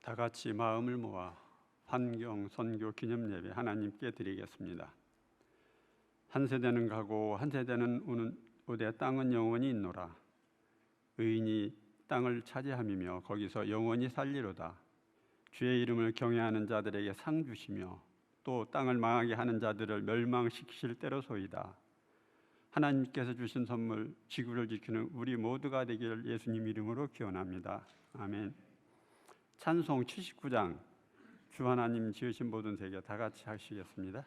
다 같이 마음을 모아 환경 선교 기념 예배 하나님께 드리겠습니다. 한 세대는 가고 한 세대는 오되 땅은 영원히 있노라. 의인이 땅을 차지함이며 거기서 영원히 살리로다. 주의 이름을 경외하는 자들에게 상 주시며 또 땅을 망하게 하는 자들을 멸망시키실 때로소이다. 하나님께서 주신 선물 지구를 지키는 우리 모두가 되기를 예수님 이름으로 기원합니다. 아멘. 찬송 79장 주 하나님 지으신 모든 세계 다 같이 하시겠습니다.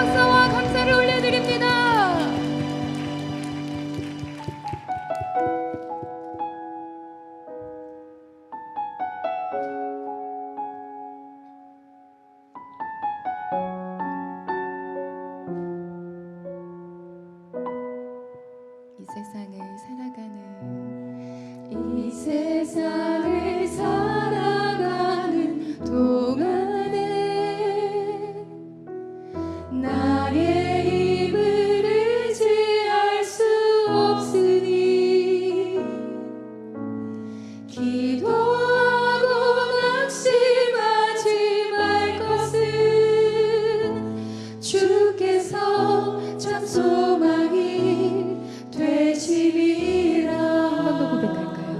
박수와 감사를 올려드립니다. 이 세상을 살아가는 동안에 나의 힘을 의지할 수 없으니 기도하고 낙심하지 말 것은 주께서 참 소망이 되시리라. 한 번 더 고백할까요?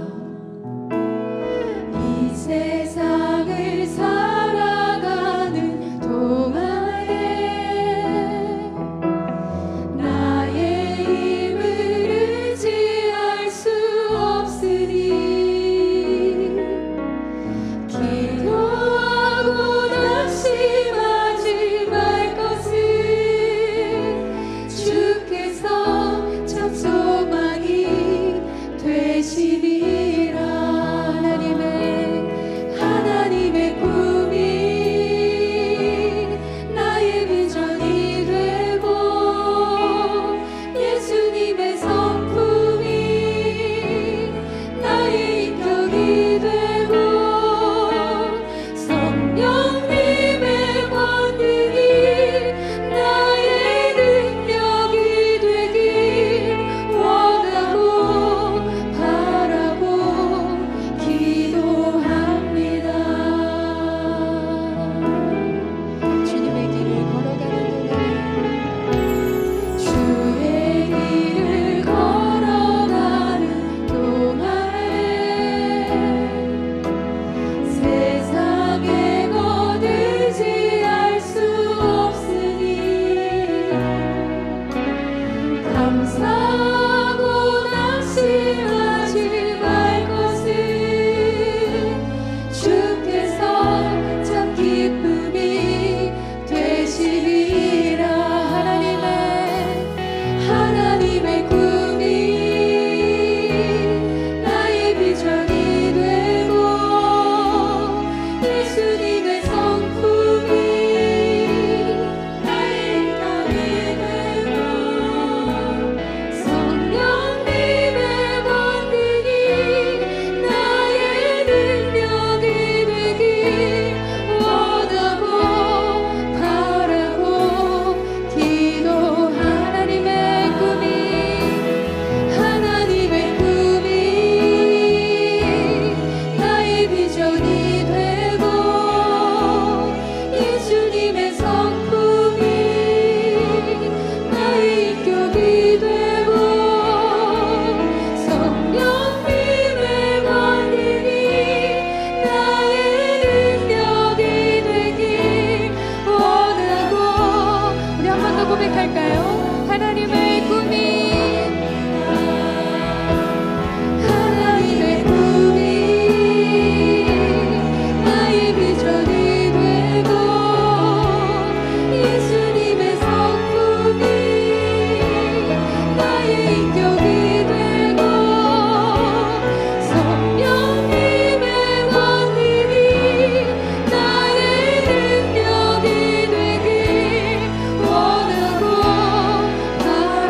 이 세상을 살아가는 동안에 나의 힘을 의지할 수 없으니 기도하고 낙심하지 말 것은 주께서 참 소망이 되시리라. 하나님의 꿈이 나의 비전이 되고 예수님의 성품이 나의 인격이 되고 성령님의 권능이 나의 능력이 되길 원하고 바라고 기도합니다. 주님의 길을 걸어가는 동안에 주의 길을 걸어가는 동안에 세상에 거두지 할 수 없으니 감사하고 낙심하지 말 것은 주께서 참 기쁨이 되시리라. 하나님의 꿈이 나의 비전이 되고 예수님의 성품이 나의 인격이 되고 성령님의 권능이 나의 능력이 되길 원하고 바라고 기도. 하나님의 꿈이 나의 비전이 되고 예수님의 성품이 나의 인격이 되고 성령님의 권능이 나의 능력이 되길 원하고. 우리 한 번 더 고백할까요? 하나님의 꿈이 나의 비전이 되고 예수님의 성품이 나의 인격이 되고 성령님의 권능이 나의 능력이 되길 원하고 바라고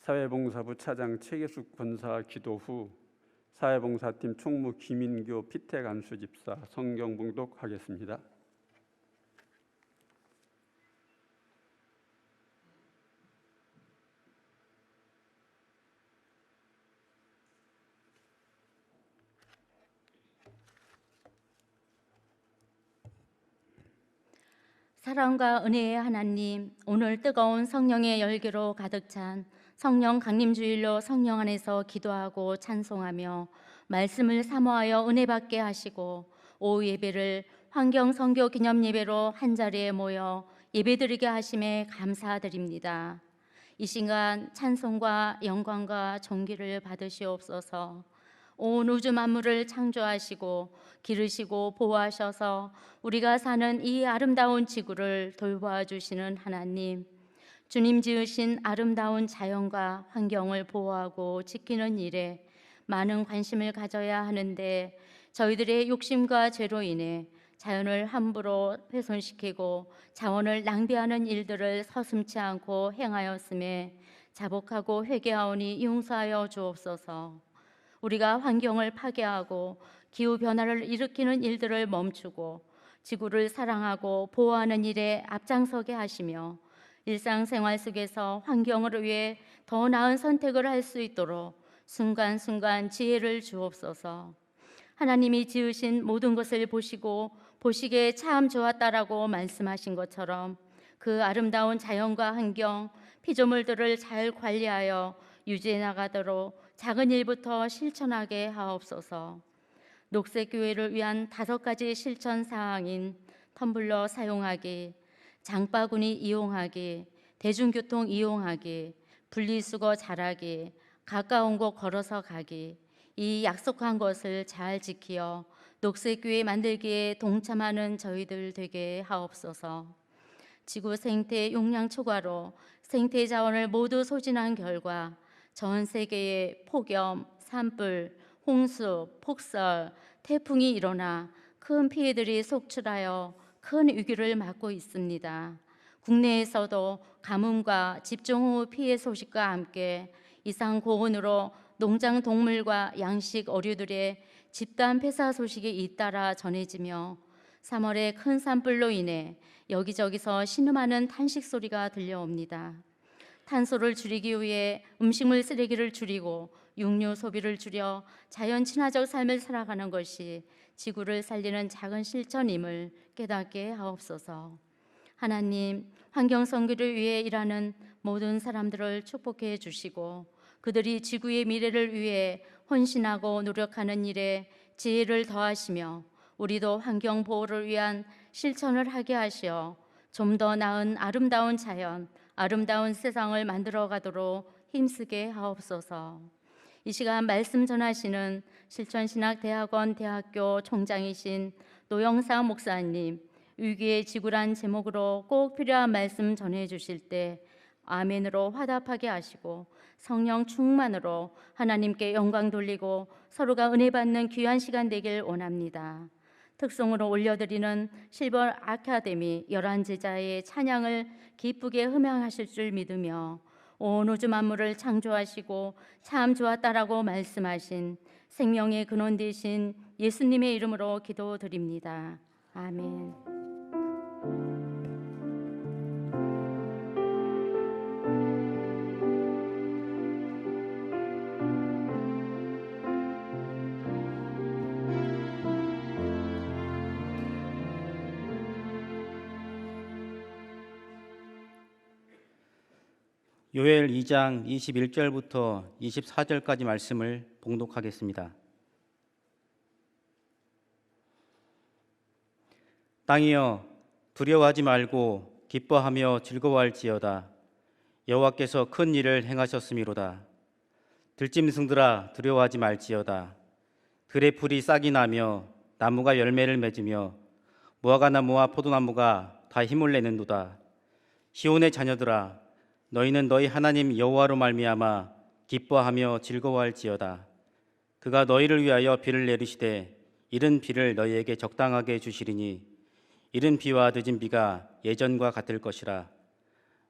사회봉사부 차장 최계숙 권사 기도 후 사회봉사팀 총무 김인교 피태간수 집사 성경 봉독하겠습니다. 사랑과 은혜의 하나님, 오늘 뜨거운 성령의 열기로 가득 찬 성령 강림주일로 성령 안에서 기도하고 찬송하며 말씀을 사모하여 은혜 받게 하시고 오후 예배를 환경 선교 기념 예배로 한자리에 모여 예배드리게 하심에 감사드립니다. 이 시간 찬송과 영광과 존귀를 받으시옵소서. 온 우주 만물을 창조하시고 기르시고 보호하셔서 우리가 사는 이 아름다운 지구를 돌보아 주시는 하나님, 주님 지으신 아름다운 자연과 환경을 보호하고 지키는 일에 많은 관심을 가져야 하는데 저희들의 욕심과 죄로 인해 자연을 함부로 훼손시키고 자원을 낭비하는 일들을 서슴지 않고 행하였음에 자복하고 회개하오니 용서하여 주옵소서. 우리가 환경을 파괴하고 기후변화를 일으키는 일들을 멈추고 지구를 사랑하고 보호하는 일에 앞장서게 하시며 일상생활 속에서 환경을 위해 더 나은 선택을 할 수 있도록 순간순간 지혜를 주옵소서. 하나님이 지으신 모든 것을 보시고 보시기에 참 좋았다라고 말씀하신 것처럼 그 아름다운 자연과 환경, 피조물들을 잘 관리하여 유지해 나가도록 작은 일부터 실천하게 하옵소서. 녹색교회를 위한 5가지 실천 사항인 텀블러 사용하기, 장바구니 이용하기, 대중교통 이용하기, 분리수거 잘하기, 가까운 곳 걸어서 가기, 이 약속한 것을 잘 지키어 녹색교회 만들기에 동참하는 저희들 되게 하옵소서. 지구 생태 용량 초과로 생태 자원을 모두 소진한 결과 전 세계에 폭염, 산불, 홍수, 폭설, 태풍이 일어나 큰 피해들이 속출하여 큰 위기를 맞고 있습니다. 국내에서도 가뭄과 집중호우 피해 소식과 함께 이상 고온으로 농장 동물과 양식 어류들의 집단 폐사 소식이 잇따라 전해지며 3월에 큰 산불로 인해 여기저기서 신음하는 탄식 소리가 들려옵니다. 탄소를 줄이기 위해 음식물 쓰레기를 줄이고 육류 소비를 줄여 자연 친화적 삶을 살아가는 것이 지구를 살리는 작은 실천임을 깨닫게 하옵소서. 하나님, 환경 선교를 위해 일하는 모든 사람들을 축복해 주시고 그들이 지구의 미래를 위해 헌신하고 노력하는 일에 지혜를 더하시며 우리도 환경 보호를 위한 실천을 하게 하시어 좀 더 나은 아름다운 자연, 아름다운 세상을 만들어 가도록 힘쓰게 하옵소서. 이 시간 말씀 전하시는 실천신학대학원 대학교 총장이신 노영상 목사님, 위기의 지구란 제목으로 꼭 필요한 말씀 전해 주실 때 아멘으로 화답하게 하시고 성령 충만으로 하나님께 영광 돌리고 서로가 은혜 받는 귀한 시간 되길 원합니다. 특송으로 올려드리는 실버 아카데미 11제자의 찬양을 기쁘게 흠양하실 줄 믿으며 온 우주 만물을 창조하시고 참 좋았다라고 말씀하신 생명의 근원 되신 예수님의 이름으로 기도드립니다. 아멘. 요엘 2장 21절부터 24절까지 말씀을 봉독하겠습니다. 땅이여 두려워하지 말고 기뻐하며 즐거워할지어다. 여호와께서 큰 일을 행하셨음이로다. 들짐승들아 두려워하지 말지어다. 들의 풀이 싹이 나며 나무가 열매를 맺으며 무화과 나무와 포도나무가 다 힘을 내는도다. 시온의 자녀들아 너희는 너희 하나님 여호와로 말미암아 기뻐하며 즐거워할지어다. 그가 너희를 위하여 비를 내리시되 이른 비를 너희에게 적당하게 주시리니 이른 비와 늦은 비가 예전과 같을 것이라.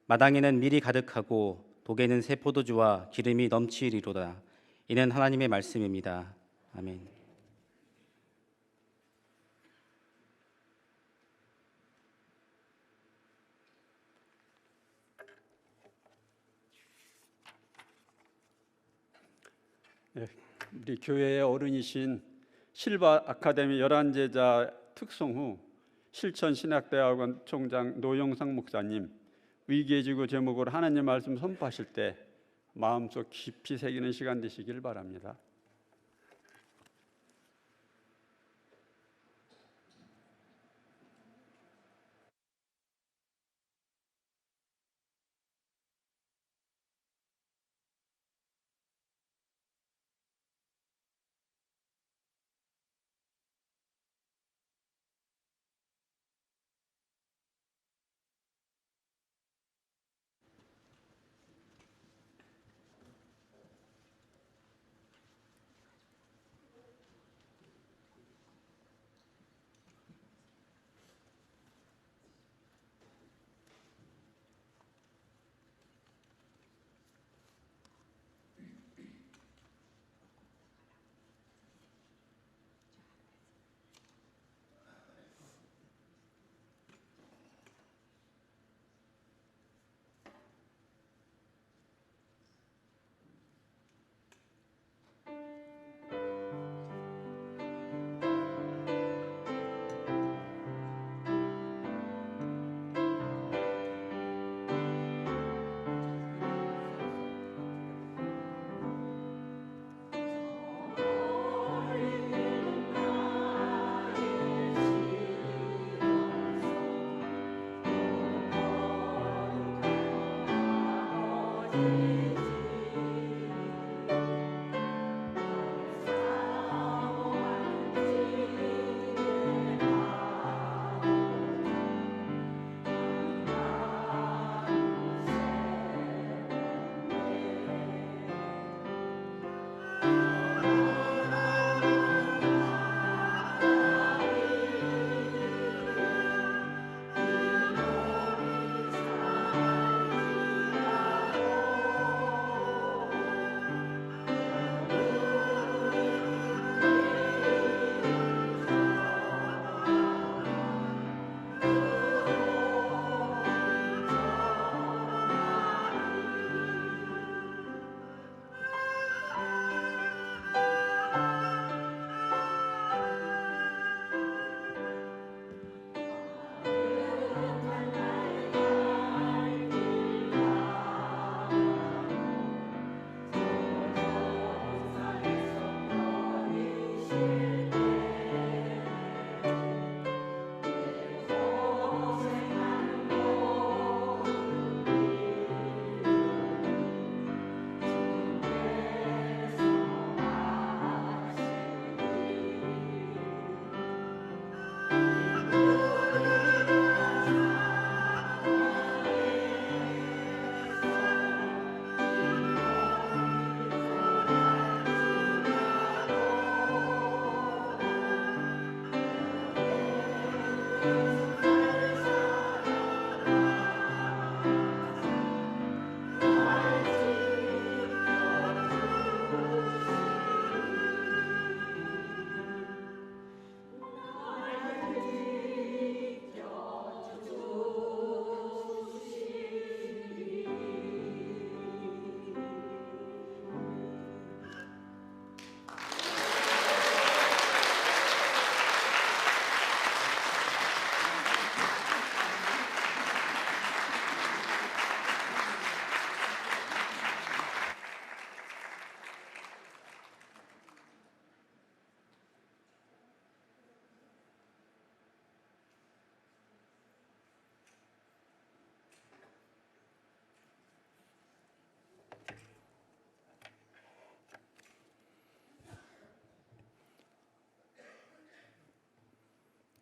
마당에는 밀이 가득하고 복에는 새 포도주와 기름이 넘치리로다. 이는 하나님의 말씀입니다. 아멘. 네, 우리 교회의 어른이신 실바 아카데미 열한제자 특송 후 실천신학대학원 총장 노영상 목사님, 위기의 지구 제목으로 하나님 말씀 선포하실 때 마음속 깊이 새기는 시간 되시길 바랍니다.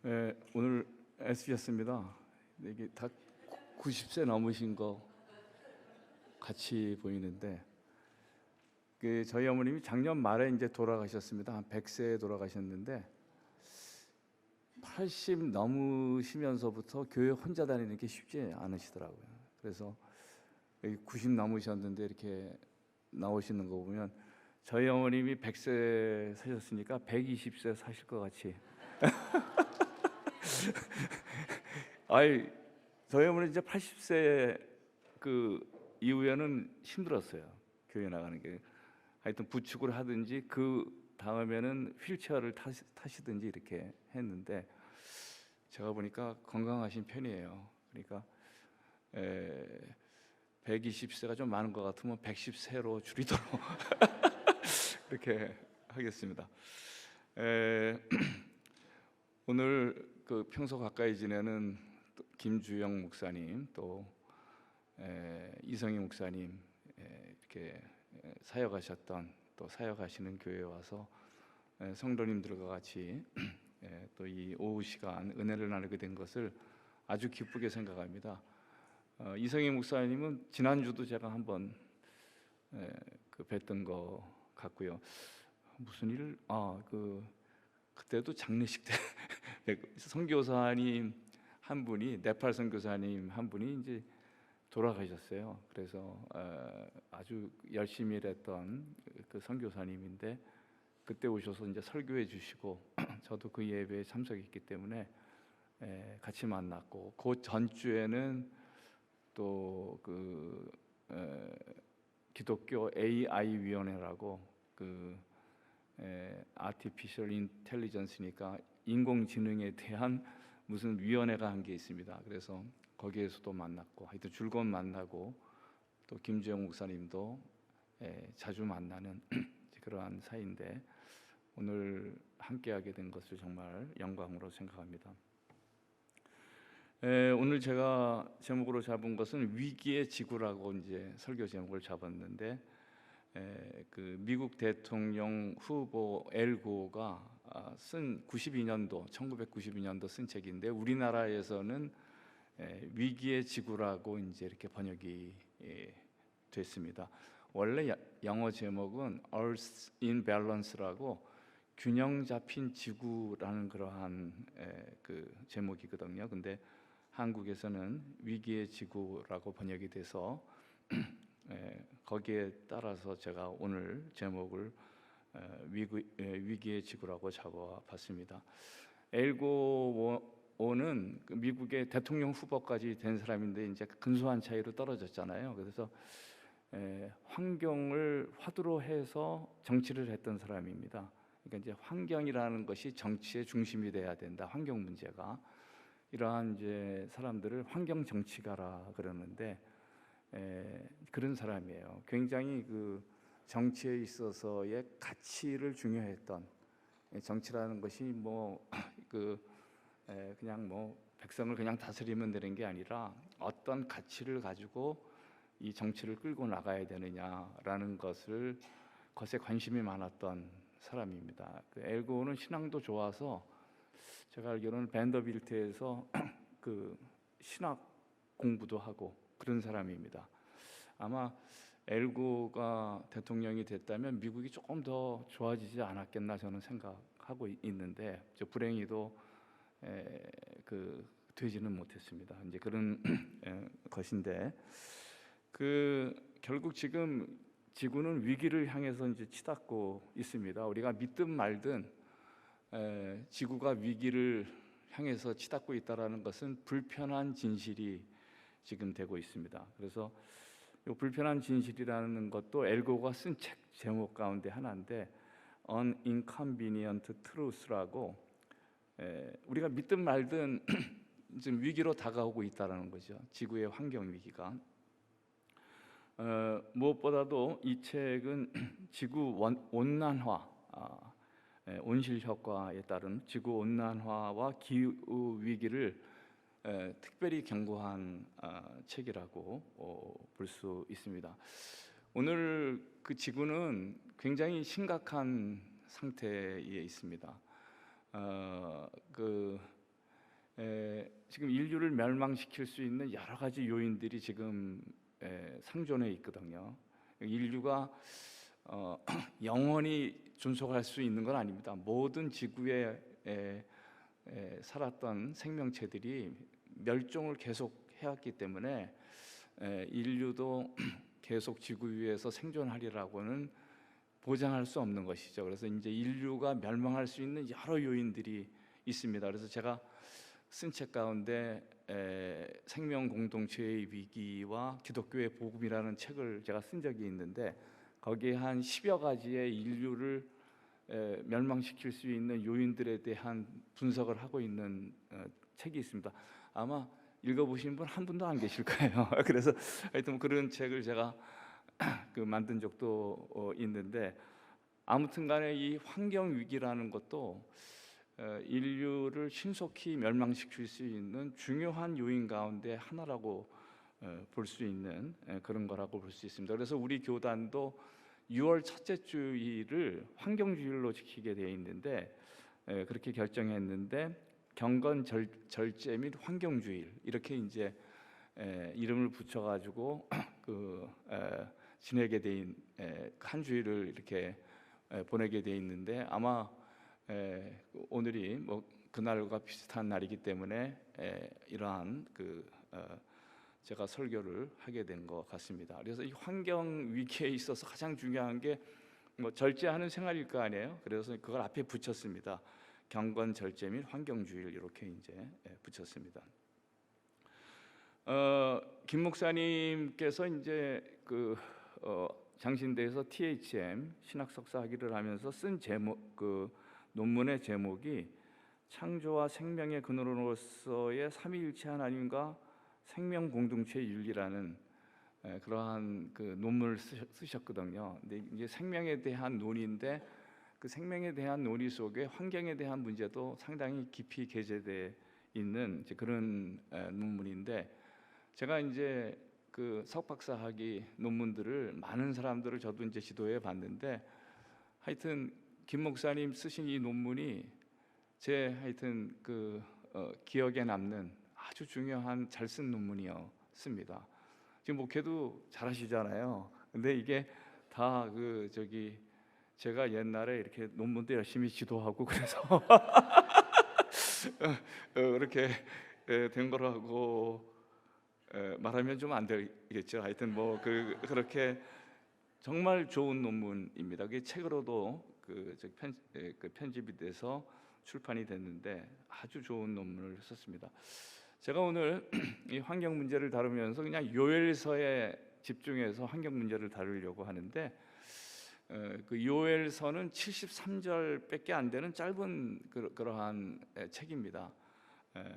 네, 오늘 SBS입니다. 이게 다 90세 넘으신 거 같이 보이는데, 저희 어머님이 작년 말에 이제 돌아가셨습니다. 한 100세에 돌아가셨는데 80 넘으시면서부터 교회 혼자 다니는 게 쉽지 않으시더라고요. 그래서 여기 90 넘으셨는데 이렇게 나오시는 거 보면 저희 어머님이 100세 사셨으니까 120세 사실 것 같이. 아이, 저희 어머니 이제 80세 그 이후에는 힘들었어요. 교회 나가는 게. 하여튼 부축을 하든지 그 다음에는 휠체어를 타시든지 이렇게 했는데 제가 보니까 건강하신 편이에요. 그러니까 120세가 좀 많은 것 같으면 110세로 줄이도록 그렇게 하겠습니다. 오늘 그 평소 가까이 지내는 김주영 목사님 또 이성희 목사님 이렇게 사역하셨던 또 사역하시는 교회에 와서 성도님들과 같이 또 이 오후 시간 은혜를 나누게 된 것을 아주 기쁘게 생각합니다. 이성희 목사님은 지난주도 제가 한번 그 뵀던 거 같고요. 무슨 일? 그때도 장례식 때 선교사님 한 분이 네팔 선교사님 한 분이 이제 돌아가셨어요. 그래서 아주 열심히 일했던 그 선교사님인데 그때 오셔서 이제 설교해 주시고 저도 그 예배에 참석했기 때문에 같이 만났고 그 전주에는 또 그 기독교 AI 위원회라고 그 아티피셜 인텔리전스니까 인공지능에 대한 무슨 위원회가 한 게 있습니다. 그래서 거기에서도 만났고 하여튼 즐거운 만나고 또 김주영 목사님도 자주 만나는 그러한 사이인데 오늘 함께하게 된 것을 정말 영광으로 생각합니다. 오늘 제가 제목으로 잡은 것은 위기의 지구라고 이제 설교 제목을 잡았는데 그 미국 대통령 후보 엘 고어가 쓴 1992년도 쓴 책인데 우리나라에서는 위기의 지구라고 이제 이렇게 번역이 됐습니다. 원래 영어 제목은 Earth in Balance라고 균형 잡힌 지구라는 그러한 그 제목이거든요. 근데 한국에서는 위기의 지구라고 번역이 돼서 거기에 따라서 제가 오늘 제목을 위기의 지구라고 잡아봤습니다. 엘고는 미국의 대통령 후보까지 된 사람인데 이제 근소한 차이로 떨어졌잖아요. 그래서 환경을 화두로 해서 정치를 했던 사람입니다. 그러니까 이제 환경이라는 것이 정치의 중심이 돼야 된다. 환경 문제가 이러한 이제 사람들을 환경 정치가라 그러는데 그런 사람이에요. 굉장히 그 정치에 있어서의 가치를 중요했던 정치라는 것이 그냥 백성을 그냥 다스리면 되는 게 아니라 어떤 가치를 가지고 이 정치를 끌고 나가야 되느냐라는 것에 관심이 많았던 사람입니다. 그 엘고는 신앙도 좋아서 제가 알기로는 밴더빌트에서 그 신학 공부도 하고 그런 사람입니다. 아마 엘고가 대통령이 됐다면 미국이 조금 더 좋아지지 않았겠나 저는 생각하고 있는데 불행히도 되지는 못했습니다. 이제 그런 것인데 결국 지금 지구는 위기를 향해서 이제 치닫고 있습니다. 우리가 믿든 말든 지구가 위기를 향해서 치닫고 있다라는 것은 불편한 진실이 지금 되고 있습니다. 그래서 이 불편한 진실이라는 것도 엘고가 쓴 책 제목 가운데 하나인데 An Inconvenient Truth라고 우리가 믿든 말든 지금 위기로 다가오고 있다라는 거죠. 지구의 환경 위기가. 무엇보다도 이 책은 지구 온난화, 온실 효과에 따른 지구 온난화와 기후 위기를 특별히 경고한 책이라고 볼 수 있습니다. 오늘 그 지구는 굉장히 심각한 상태에 있습니다. 지금 인류를 멸망시킬 수 있는 여러 가지 요인들이 지금 상존해 있거든요. 인류가 영원히 존속할 수 있는 건 아닙니다. 모든 지구에 살았던 생명체들이 멸종을 계속 해왔기 때문에 인류도 계속 지구 위에서 생존하리라고는 보장할 수 없는 것이죠. 그래서 이제 인류가 멸망할 수 있는 여러 요인들이 있습니다. 그래서 제가 쓴 책 가운데 생명 공동체의 위기와 기독교의 복음이라는 책을 제가 쓴 적이 있는데 거기에 한 10여 가지의 인류를 멸망시킬 수 있는 요인들에 대한 분석을 하고 있는 책이 있습니다. 아마 읽어보신 분 한 분도 안 계실 거예요. 그래서 하여튼 그런 책을 제가 만든 적도 있는데 아무튼간에 이 환경 위기라는 것도 인류를 신속히 멸망시킬 수 있는 중요한 요인 가운데 하나라고 볼 수 있는 그런 거라고 볼 수 있습니다. 그래서 우리 교단도 6월 첫째 주일을 환경주일로 지키게 되어 있는데 그렇게 결정했는데 경건 절제 및 환경주일 이렇게 이제 이름을 붙여가지고 지내게 된 한 주일을 이렇게 보내게 돼 있는데 아마 오늘이 뭐 그날과 비슷한 날이기 때문에 이러한 제가 설교를 하게 된 것 같습니다. 그래서 이 환경 위기에 있어서 가장 중요한 게 뭐 절제하는 생활일 거 아니에요. 그래서 그걸 앞에 붙였습니다. 경건 절제 및 환경주일 이렇게 이제 붙였습니다. 김 목사님께서 이제 장신대에서 THM 신학 석사 학위를 하면서 쓴 논문의 제목이 창조와 생명의 근원으로서의 삼위일체 하나님과 생명 공동체의 윤리라는 그러한 논문을 쓰셨거든요. 근데 이제 생명에 대한 논의인데 그 생명에 대한 논의 속에 환경에 대한 문제도 상당히 깊이 게재되어 있는 이제 그런 논문인데 제가 이제 석박사 학위 논문들을 많은 사람들을 저도 이제 지도해 봤는데 하여튼 김 목사님 쓰신 이 논문이 제 하여튼 기억에 남는 아주 중요한 잘 쓴 논문이었습니다. 지금 목회도 잘하시잖아요. 근데 이게 다 제가 옛날에 이렇게 논문도 열심히 지도하고 그래서 그렇게 된 거라고 말하면 좀 안 되겠죠. 하여튼 그렇게 정말 좋은 논문입니다. 그게 책으로도 편집이 돼서 출판이 됐는데 아주 좋은 논문을 썼습니다. 제가 오늘 이 환경 문제를 다루면서 그냥 요엘서에 집중해서 환경 문제를 다루려고 하는데 요엘서는 73절밖에 안 되는 짧은 그러한 책입니다.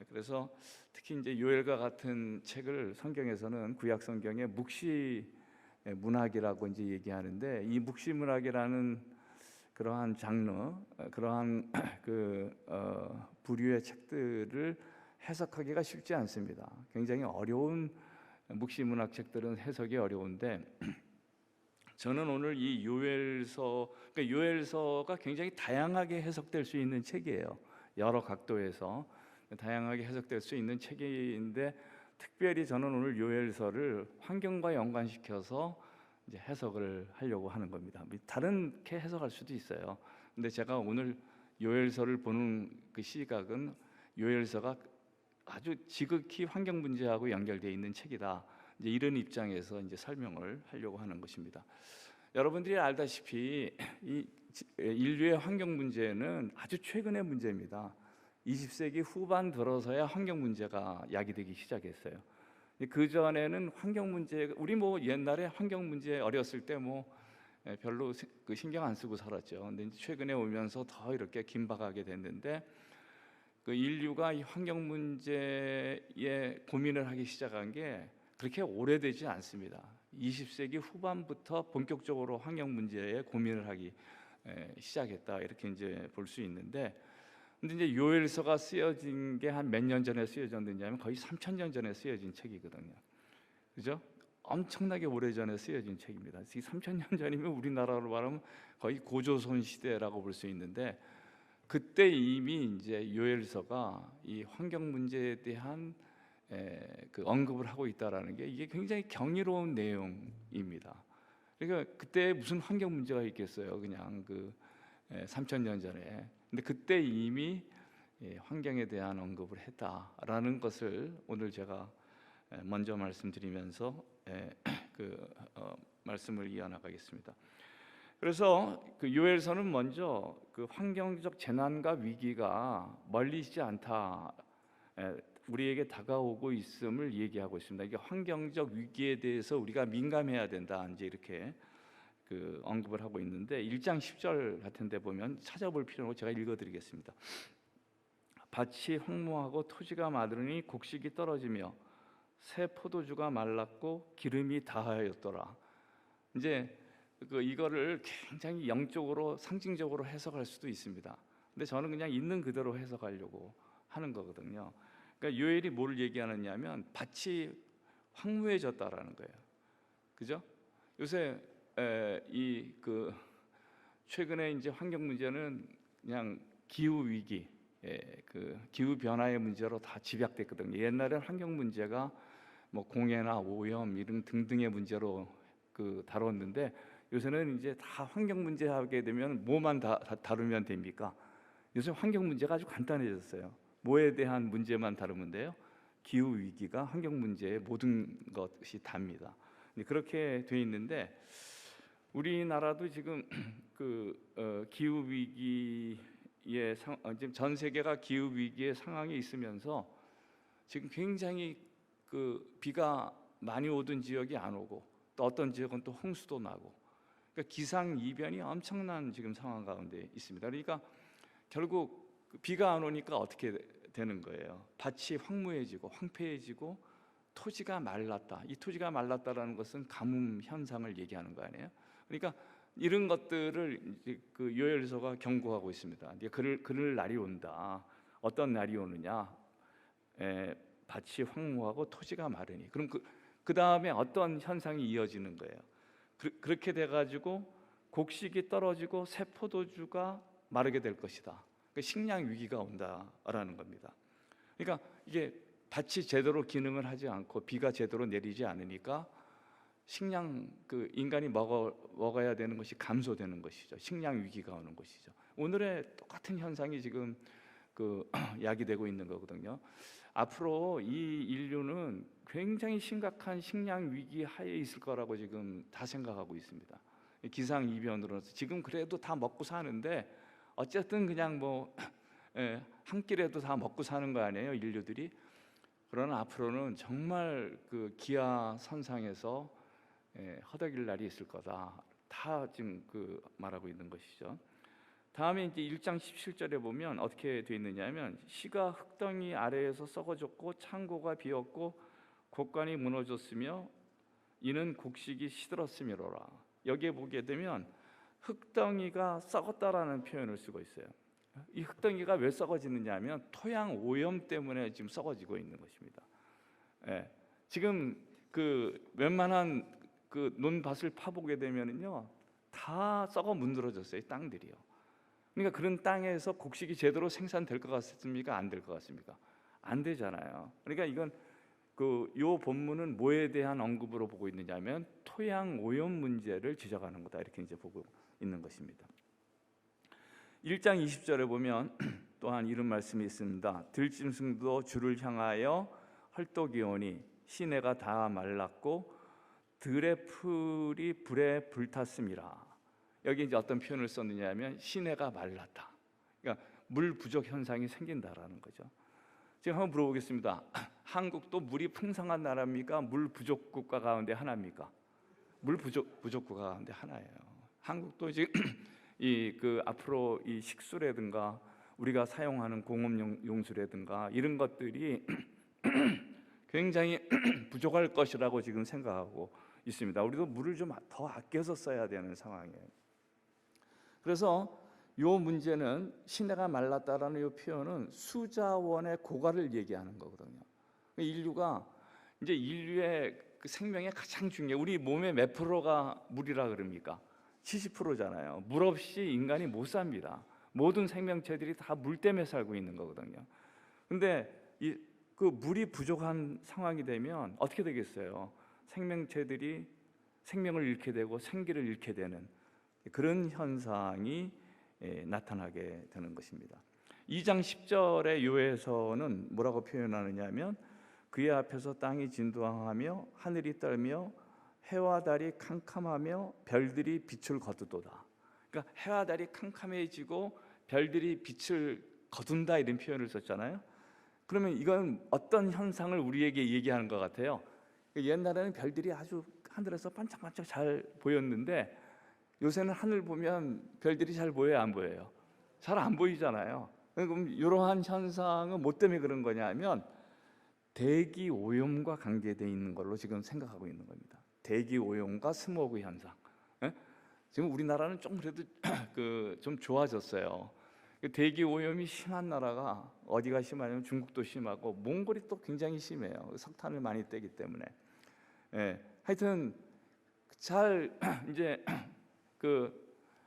그래서 특히 이제 요엘과 같은 책을 성경에서는 구약 성경에 묵시 문학이라고 이제 얘기하는데 이 묵시 문학이라는 그러한 장르, 그러한 부류의 책들을 해석하기가 쉽지 않습니다. 굉장히 어려운 묵시 문학 책들은 해석이 어려운데 저는 오늘 이 요엘서가 굉장히 다양하게 해석될 수 있는 책이에요. 여러 각도에서 다양하게 해석될 수 있는 책인데 특별히 저는 오늘 요엘서를 환경과 연관시켜서 이제 해석을 하려고 하는 겁니다. 다른게 해석할 수도 있어요. 근데 제가 오늘 요엘서를 보는 그 시각은 요엘서가 아주 지극히 환경 문제하고 연결되어 있는 책이다. 이제 이런 입장에서 이제 설명을 하려고 하는 것입니다. 여러분들이 알다시피 이 인류의 환경 문제는 아주 최근의 문제입니다. 20세기 후반 들어서야 환경 문제가 야기되기 시작했어요. 그 전에는 환경 문제, 우리 옛날에 환경 문제 어렸을 때 별로 신경 안 쓰고 살았죠. 근데 최근에 오면서 더 이렇게 긴박하게 됐는데 인류가 이 환경 문제에 고민을 하기 시작한 게 그렇게 오래되지 않습니다. 20세기 후반부터 본격적으로 환경 문제에 고민을 하기 시작했다 이렇게 이제 볼 수 있는데, 근데 이제 요엘서가 쓰여진 게 한 몇 년 전에 쓰여졌느냐면 거의 3,000년 전에 쓰여진 책이거든요. 그죠? 엄청나게 오래전에 쓰여진 책입니다. 3,000년 전이면 우리나라로 말하면 거의 고조선 시대라고 볼 수 있는데 그때 이미 이제 요엘서가 이 환경 문제에 대한 언급을 하고 있다라는 게 이게 굉장히 경이로운 내용입니다. 그러니까 그때 무슨 환경 문제가 있겠어요? 그냥 3,000년 전에. 근데 그때 이미 환경에 대한 언급을 했다라는 것을 오늘 제가 먼저 말씀드리면서 말씀을 이어나가겠습니다. 그래서 그 요엘서는 먼저 그 환경적 재난과 위기가 멀리 있지 않다, 우리에게 다가오고 있음을 얘기하고 있습니다. 이게 환경적 위기에 대해서 우리가 민감해야 된다, 이제 이렇게 그 언급을 하고 있는데 1장 10절 같은 데 보면 찾아볼 필요는 제가 읽어드리겠습니다. 밭이 황무하고 토지가 마르니 곡식이 떨어지며 새 포도주가 말랐고 기름이 다하였더라. 이제 이거를 굉장히 영적으로 상징적으로 해석할 수도 있습니다. 근데 저는 그냥 있는 그대로 해석하려고 하는 거거든요. 그러니까 요엘이 뭘 얘기하느냐면 밭이 황무해졌다라는 거예요. 그죠? 요새 최근에 이제 환경 문제는 그냥 기후 위기, 그 기후 변화의 문제로 다 집약됐거든요. 옛날에는 환경 문제가 뭐 공해나 오염 이런 등등의 문제로 다뤘는데 요새는 이제 다 환경 문제 하게 되면 뭐만 다루면 됩니까? 요새 환경 문제가 아주 간단해졌어요. 뭐에 대한 문제만 다루면 돼요? 기후 위기가 환경 문제의 모든 것이 답니다. 그렇게 돼 있는데 우리나라도 지금 기후 위기의 지금 전 세계가 기후 위기의 상황에 있으면서 지금 굉장히 비가 많이 오던 지역이 안 오고 또 어떤 지역은 또 홍수도 나고, 그러니까 기상 이변이 엄청난 지금 상황 가운데 있습니다. 그러니까 결국 비가 안 오니까 어떻게 되는 거예요? 밭이 황무해지고 황폐해지고 토지가 말랐다. 이 토지가 말랐다라는 것은 가뭄 현상을 얘기하는 거 아니에요? 그러니까 이런 것들을 이제 요엘서가 경고하고 있습니다. 이제 그럴 날이 온다. 어떤 날이 오느냐? 밭이 황무하고 토지가 마르니. 그럼 그 다음에 어떤 현상이 이어지는 거예요? 그렇게 돼가지고 곡식이 떨어지고 새 포도주가 마르게 될 것이다. 그러니까 식량 위기가 온다라는 겁니다. 그러니까 이게 밭이 제대로 기능을 하지 않고 비가 제대로 내리지 않으니까 식량 인간이 먹어야 되는 것이 감소되는 것이죠. 식량 위기가 오는 것이죠. 오늘의 똑같은 현상이 지금 야기되고 있는 거거든요. 앞으로 이 인류는 굉장히 심각한 식량 위기 하에 있을 거라고 지금 다 생각하고 있습니다. 기상 이변으로서 지금 그래도 다 먹고 사는데 어쨌든 그냥 한 끼라도 다 먹고 사는 거 아니에요, 인류들이. 그러나 앞으로는 정말 기아 선상에서 허덕일 날이 있을 거다. 다 지금 말하고 있는 것이죠. 다음에 이제 1장 17절에 보면 어떻게 되어 있느냐면 시가 흙덩이 아래에서 썩어졌고 창고가 비었고 곡간이 무너졌으며 이는 곡식이 시들었음이로라. 여기에 보게 되면 흙덩이가 썩었다라는 표현을 쓰고 있어요. 이 흙덩이가 왜 썩어지느냐 하면 토양 오염 때문에 지금 썩어지고 있는 것입니다. 지금 웬만한 논밭을 파보게 되면은요 다 썩어 문드러졌어요, 땅들이요. 그러니까 그런 땅에서 곡식이 제대로 생산될 것 같습니까? 안 될 것 같습니까? 안 되잖아요. 그러니까 이건 요 본문은 뭐에 대한 언급으로 보고 있느냐면 토양 오염 문제를 지적하는 거다, 이렇게 이제 보고 있는 것입니다. 1장 20절에 보면 또한 이런 말씀이 있습니다. 들짐승도 주를 향하여 헐떡이 오니 시내가 다 말랐고 들의 풀이 불에 불탔음이라. 여기 이제 어떤 표현을 썼느냐면 시내가 말랐다. 그러니까 물 부족 현상이 생긴다라는 거죠. 지금 한번 물어보겠습니다. 한국도 물이 풍성한 나라입니까? 물 부족 국가 가운데 하나입니까? 물 부족 국가 가운데 하나예요. 한국도 지금 앞으로 이 식수라든가 우리가 사용하는 공업 용수라든가 이런 것들이 굉장히 부족할 것이라고 지금 생각하고 있습니다. 우리도 물을 좀 더 아껴서 써야 되는 상황이에요. 그래서 이 문제는 시내가 말랐다라는 이 표현은 수자원의 고갈을 얘기하는 거거든요. 인류가 이제 인류의 생명의 가장 중요해. 우리 몸의 몇 프로가 물이라 그럽니까? 70%잖아요. 물 없이 인간이 못 삽니다. 모든 생명체들이 다 물 때문에 살고 있는 거거든요. 근데 물이 부족한 상황이 되면 어떻게 되겠어요? 생명체들이 생명을 잃게 되고 생기를 잃게 되는 그런 현상이 나타나게 되는 것입니다. 2장 10절의 요에서는 뭐라고 표현하느냐 하면 그의 앞에서 땅이 진동하며 하늘이 떨며 해와 달이 캄캄하며 별들이 빛을 거두도다. 그러니까 해와 달이 캄캄해지고 별들이 빛을 거둔다 이런 표현을 썼잖아요. 그러면 이건 어떤 현상을 우리에게 얘기하는 것 같아요? 옛날에는 별들이 아주 하늘에서 반짝반짝 잘 보였는데 요새는 하늘 보면 별들이 잘 보여요, 안 보여요? 잘 안 보이잖아요. 그럼 이러한 현상은 뭐 때문에 그런 거냐면 대기 오염과 관계되어 있는 걸로 지금 생각하고 있는 겁니다. 대기 오염과 스모그 현상. 예? 지금 우리나라는 좀 그래도 좀 좋아졌어요. 대기 오염이 심한 나라가 어디가 심하냐면 중국도 심하고 몽골이 또 굉장히 심해요. 석탄을 많이 떼기 때문에. 예. 하여튼 잘 이제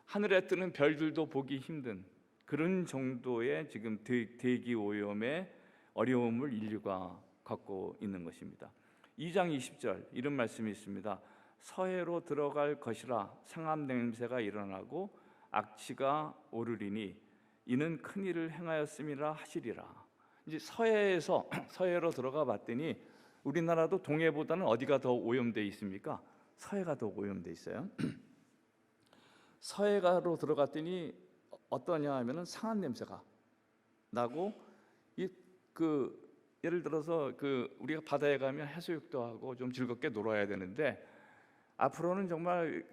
하늘에 뜨는 별들도 보기 힘든 그런 정도의 지금 대기 오염의 어려움을 인류가 갖고 있는 것입니다. 2장 20절 이런 말씀이 있습니다. 서해로 들어갈 것이라 상함 냄새가 일어나고 악취가 오르리니 이는 큰 일을 행하였음이라 하시리라. 이제 서해로 들어가 봤더니 우리나라도 동해보다는 어디가 더 오염돼 있습니까? 서해가 더 오염돼 있어요. 서해가로 들어갔더니 어떠냐 하면은 상한 냄새가 나고 예를 들어서 우리가 바다에 가면 해수욕도 하고 좀 즐겁게 놀아야 되는데 앞으로는 정말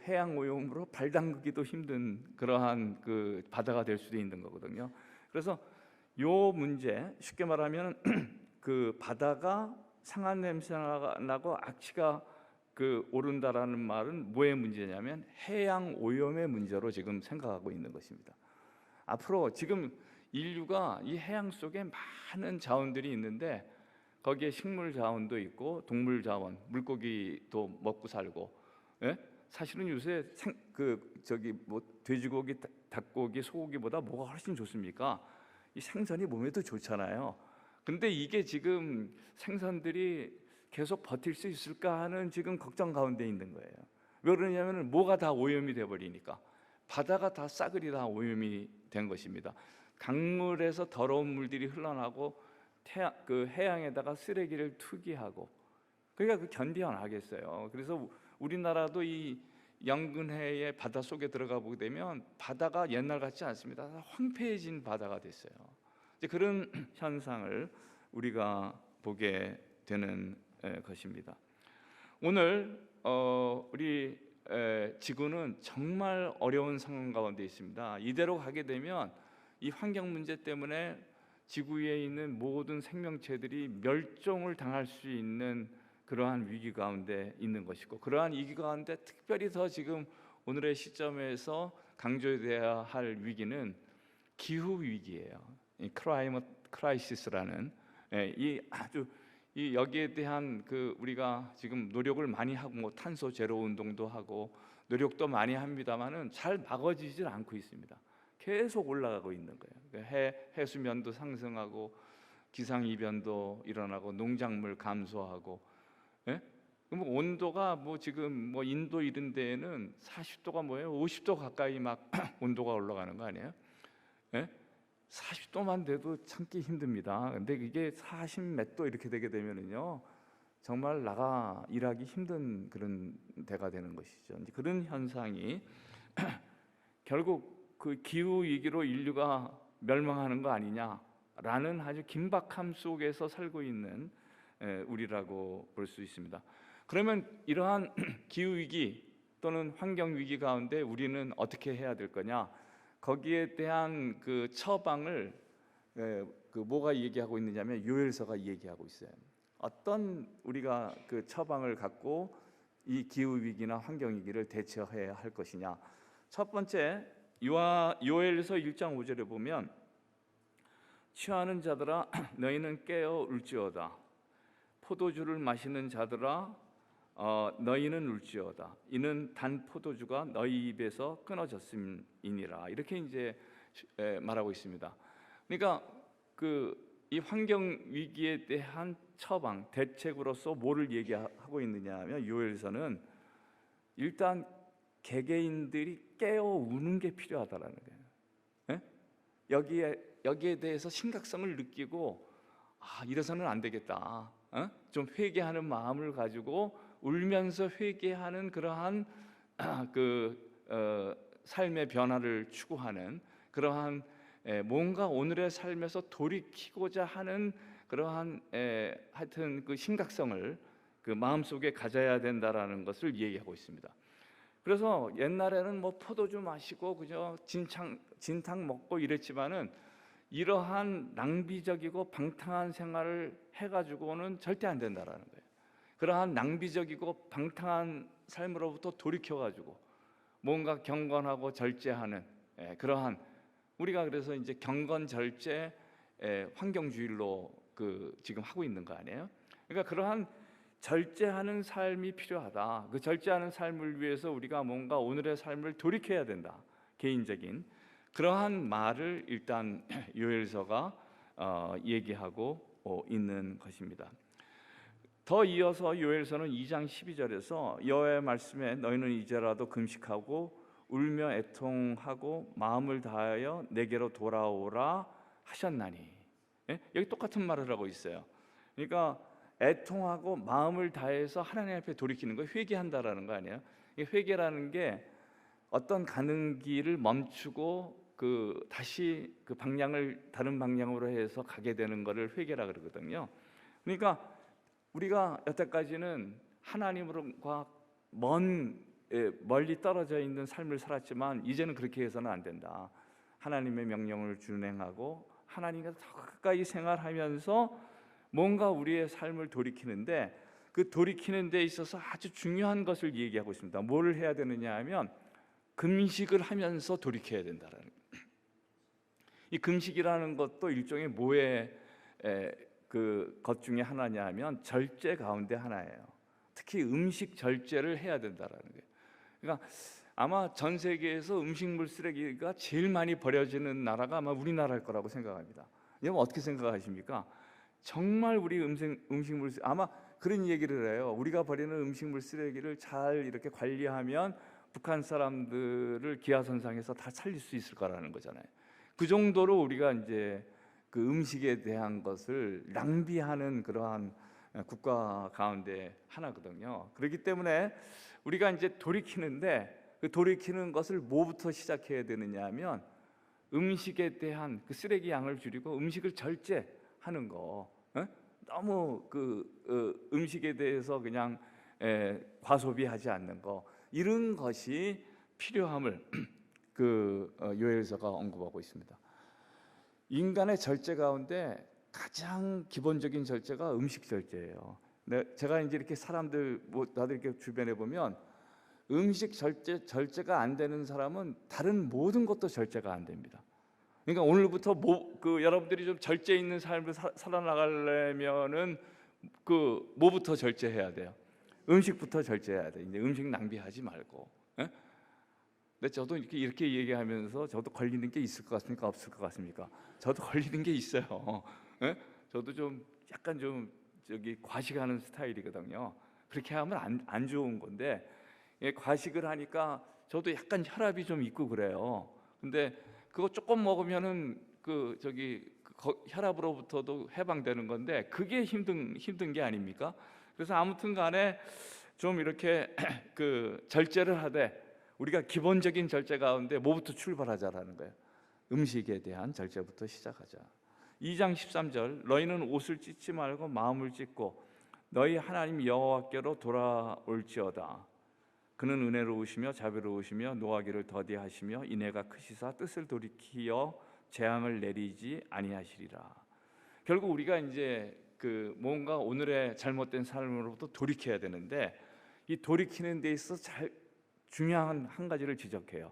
해양 오염으로 발 담그기도 힘든 그러한 바다가 될 수도 있는 거거든요. 그래서 요 문제 쉽게 말하면 바다가 상한 냄새가 나고 악취가 오른다라는 말은 뭐의 문제냐면 해양 오염의 문제로 지금 생각하고 있는 것입니다. 앞으로 지금 인류가 이 해양 속에 많은 자원들이 있는데 거기에 식물 자원도 있고 동물 자원, 물고기도 먹고 살고, 예? 사실은 요새 돼지고기, 닭고기, 소고기보다 뭐가 훨씬 좋습니까? 이 생선이 몸에도 좋잖아요. 근데 이게 지금 생선들이 계속 버틸 수 있을까 하는 지금 걱정 가운데 있는 거예요. 왜 그러냐면 뭐가 다 오염이 돼 버리니까 바다가 다 싸그리 다 오염이 된 것입니다. 강물에서 더러운 물들이 흘러나고 해양에다가 쓰레기를 투기하고 그러니까 견디 안 하겠어요. 그래서 우리나라도 이 연근해의 바다 속에 들어가 보게 되면 바다가 옛날 같지 않습니다. 황폐해진 바다가 됐어요. 이제 그런 현상을 우리가 보게 되는 것입니다. 오늘 우리 지구는 정말 어려운 상황 가운데 있습니다. 이대로 가게 되면 이 환경 문제 때문에 지구에 있는 모든 생명체들이 멸종을 당할 수 있는 그러한 위기 가운데 있는 것이고, 그러한 위기 가운데 특별히 더 지금 오늘의 시점에서 강조돼야 할 위기는 기후 위기예요. 이 클라이머트 크라이시스라는 여기에 대한 우리가 지금 노력을 많이 하고 탄소 제로 운동도 하고 노력도 많이 합니다만은 잘 막아지질 않고 있습니다. 계속 올라가고 있는 거예요. 해수면도 상승하고 기상 이변도 일어나고 농작물 감소하고, 예? 온도가 지금 인도 이런 데에는 40도가 뭐예요? 50도 가까이 막 온도가 올라가는 거 아니에요? 예? 40도만 돼도 참기 힘듭니다. 근데 이게 40 몇 도 이렇게 되게 되면은요, 정말 일하기 힘든 그런 데가 되는 것이죠. 그런 현상이 결국 기후 위기로 인류가 멸망하는 거 아니냐라는 아주 긴박함 속에서 살고 있는 우리라고 볼 수 있습니다. 그러면 이러한 기후 위기 또는 환경 위기 가운데 우리는 어떻게 해야 될 거냐? 거기에 대한 처방을 뭐가 얘기하고 있느냐면 요엘서가 얘기하고 있어요. 어떤 우리가 처방을 갖고 이 기후 위기나 환경 위기를 대처해야 할 것이냐? 첫 번째, 요엘서 1장 5절에 보면 취하는 자들아 너희는 깨어 울지어다. 포도주를 마시는 자들아 너희는 울지어다. 이는 단 포도주가 너희 입에서 끊어졌음이니라. 이렇게 이제 말하고 있습니다. 그러니까 이 환경 위기에 대한 처방, 대책으로서 뭐를 얘기하고 있느냐 하면 요엘서는 일단 개개인들이 깨어 우는 게 필요하다라는 거예요. 예? 여기에 대해서 심각성을 느끼고 이래서는 안 되겠다. 좀 회개하는 마음을 가지고 울면서 회개하는 그러한 삶의 변화를 추구하는 그러한 뭔가 오늘의 삶에서 돌이키고자 하는 그러한 하여튼 그 심각성을 그 마음속에 가져야 된다라는 것을 얘기하고 있습니다. 그래서 옛날에는 뭐 포도주 마시고 그저 진탕 먹고 이랬지만은 이러한 낭비적이고 방탕한 생활을 해가지고는 절대 안 된다라는 거예요. 그러한 낭비적이고 방탕한 삶으로부터 돌이켜가지고 뭔가 경건하고 절제하는 그러한 우리가 그래서 이제 경건 절제 환경주의로 지금 하고 있는 거 아니에요? 그러니까 그러한 절제하는 삶이 필요하다. 그 절제하는 삶을 위해서 우리가 뭔가 오늘의 삶을 돌이켜야 된다. 개인적인 그러한 말을 일단 요엘서가 얘기하고 있는 것입니다. 더 이어서 요엘서는 2장 12절에서 여호와의 말씀에 너희는 이제라도 금식하고 울며 애통하고 마음을 다하여 내게로 돌아오라 하셨나니. 여기 똑같은 말을 하고 있어요. 그러니까 애통하고 마음을 다해서 하나님 앞에 돌이키는 거, 회개한다라는 거 아니에요? 회개라는 게 어떤 가는 길을 멈추고 다시 그 방향을 다른 방향으로 해서 가게 되는 것을 회개라 그러거든요. 그러니까 우리가 여태까지는 하나님과 멀리 떨어져 있는 삶을 살았지만 이제는 그렇게 해서는 안 된다. 하나님의 명령을 준행하고 하나님과 더 가까이 생활하면서 뭔가 우리의 삶을 돌이키는데 그 돌이키는 데 있어서 아주 중요한 것을 얘기하고 있습니다. 뭘 해야 되느냐 하면 금식을 하면서 돌이켜야 된다라는 거예요. 이 금식이라는 것도 일종의 뭐의 것 중에 하나냐 하면 절제 가운데 하나예요. 특히 음식 절제를 해야 된다라는 거예요. 그러니까 아마 전 세계에서 음식물 쓰레기가 제일 많이 버려지는 나라가 아마 우리나라일 거라고 생각합니다. 여러분 어떻게 생각하십니까? 정말 우리 음식물 아마 그런 얘기를 해요. 우리가 버리는 음식물 쓰레기를 잘 이렇게 관리하면 북한 사람들을 기하선상에서 다 살릴 수 있을 거라는 거잖아요. 그 정도로 우리가 이제 그 음식에 대한 것을 낭비하는 그러한 국가 가운데 하나거든요. 그렇기 때문에 우리가 이제 돌이키는데 그 돌이키는 것을 뭐부터 시작해야 되느냐 하면 음식에 대한 그 쓰레기 양을 줄이고 음식을 절제하는 거. 너무 음식에 대해서 그냥 과소비하지 않는 거, 이런 것이 필요함을 요엘서가 언급하고 있습니다. 인간의 절제 가운데 가장 기본적인 절제가 음식 절제예요. 제가 이제 이렇게 사람들 다들 이렇게 주변에 보면 음식 절제가 안 되는 사람은 다른 모든 것도 절제가 안 됩니다. 그러니까 오늘부터 여러분들이 좀 절제 있는 삶을 살아나가려면은 뭐부터 절제해야 돼요? 음식부터 절제해야 돼. 이제 음식 낭비하지 말고. 근데 저도 이렇게 얘기하면서 저도 걸리는 게 있을 것 같습니까? 없을 것 같습니까? 저도 걸리는 게 있어요. 저도 좀 약간 좀 과식하는 스타일이거든요. 그렇게 하면 안 좋은 건데 과식을 하니까 저도 약간 혈압이 좀 있고 그래요. 근데 그거 조금 먹으면은 혈압으로부터도 해방되는 건데 그게 힘든 게 아닙니까? 그래서 아무튼간에 좀 이렇게 절제를 하되 우리가 기본적인 절제 가운데 뭐부터 출발하자라는 거예요. 음식에 대한 절제부터 시작하자. 2장 13절 너희는 옷을 찢지 말고 마음을 찢고 너희 하나님 여호와께로 돌아올지어다. 그는 은혜로우시며 자비로우시며 노하기를 더디하시며 인애가 크시사 뜻을 돌이키어 재앙을 내리지 아니하시리라. 결국 우리가 이제 뭔가 오늘의 잘못된 삶으로부터 돌이켜야 되는데 이 돌이키는 데 있어서 중요한 한 가지를 지적해요.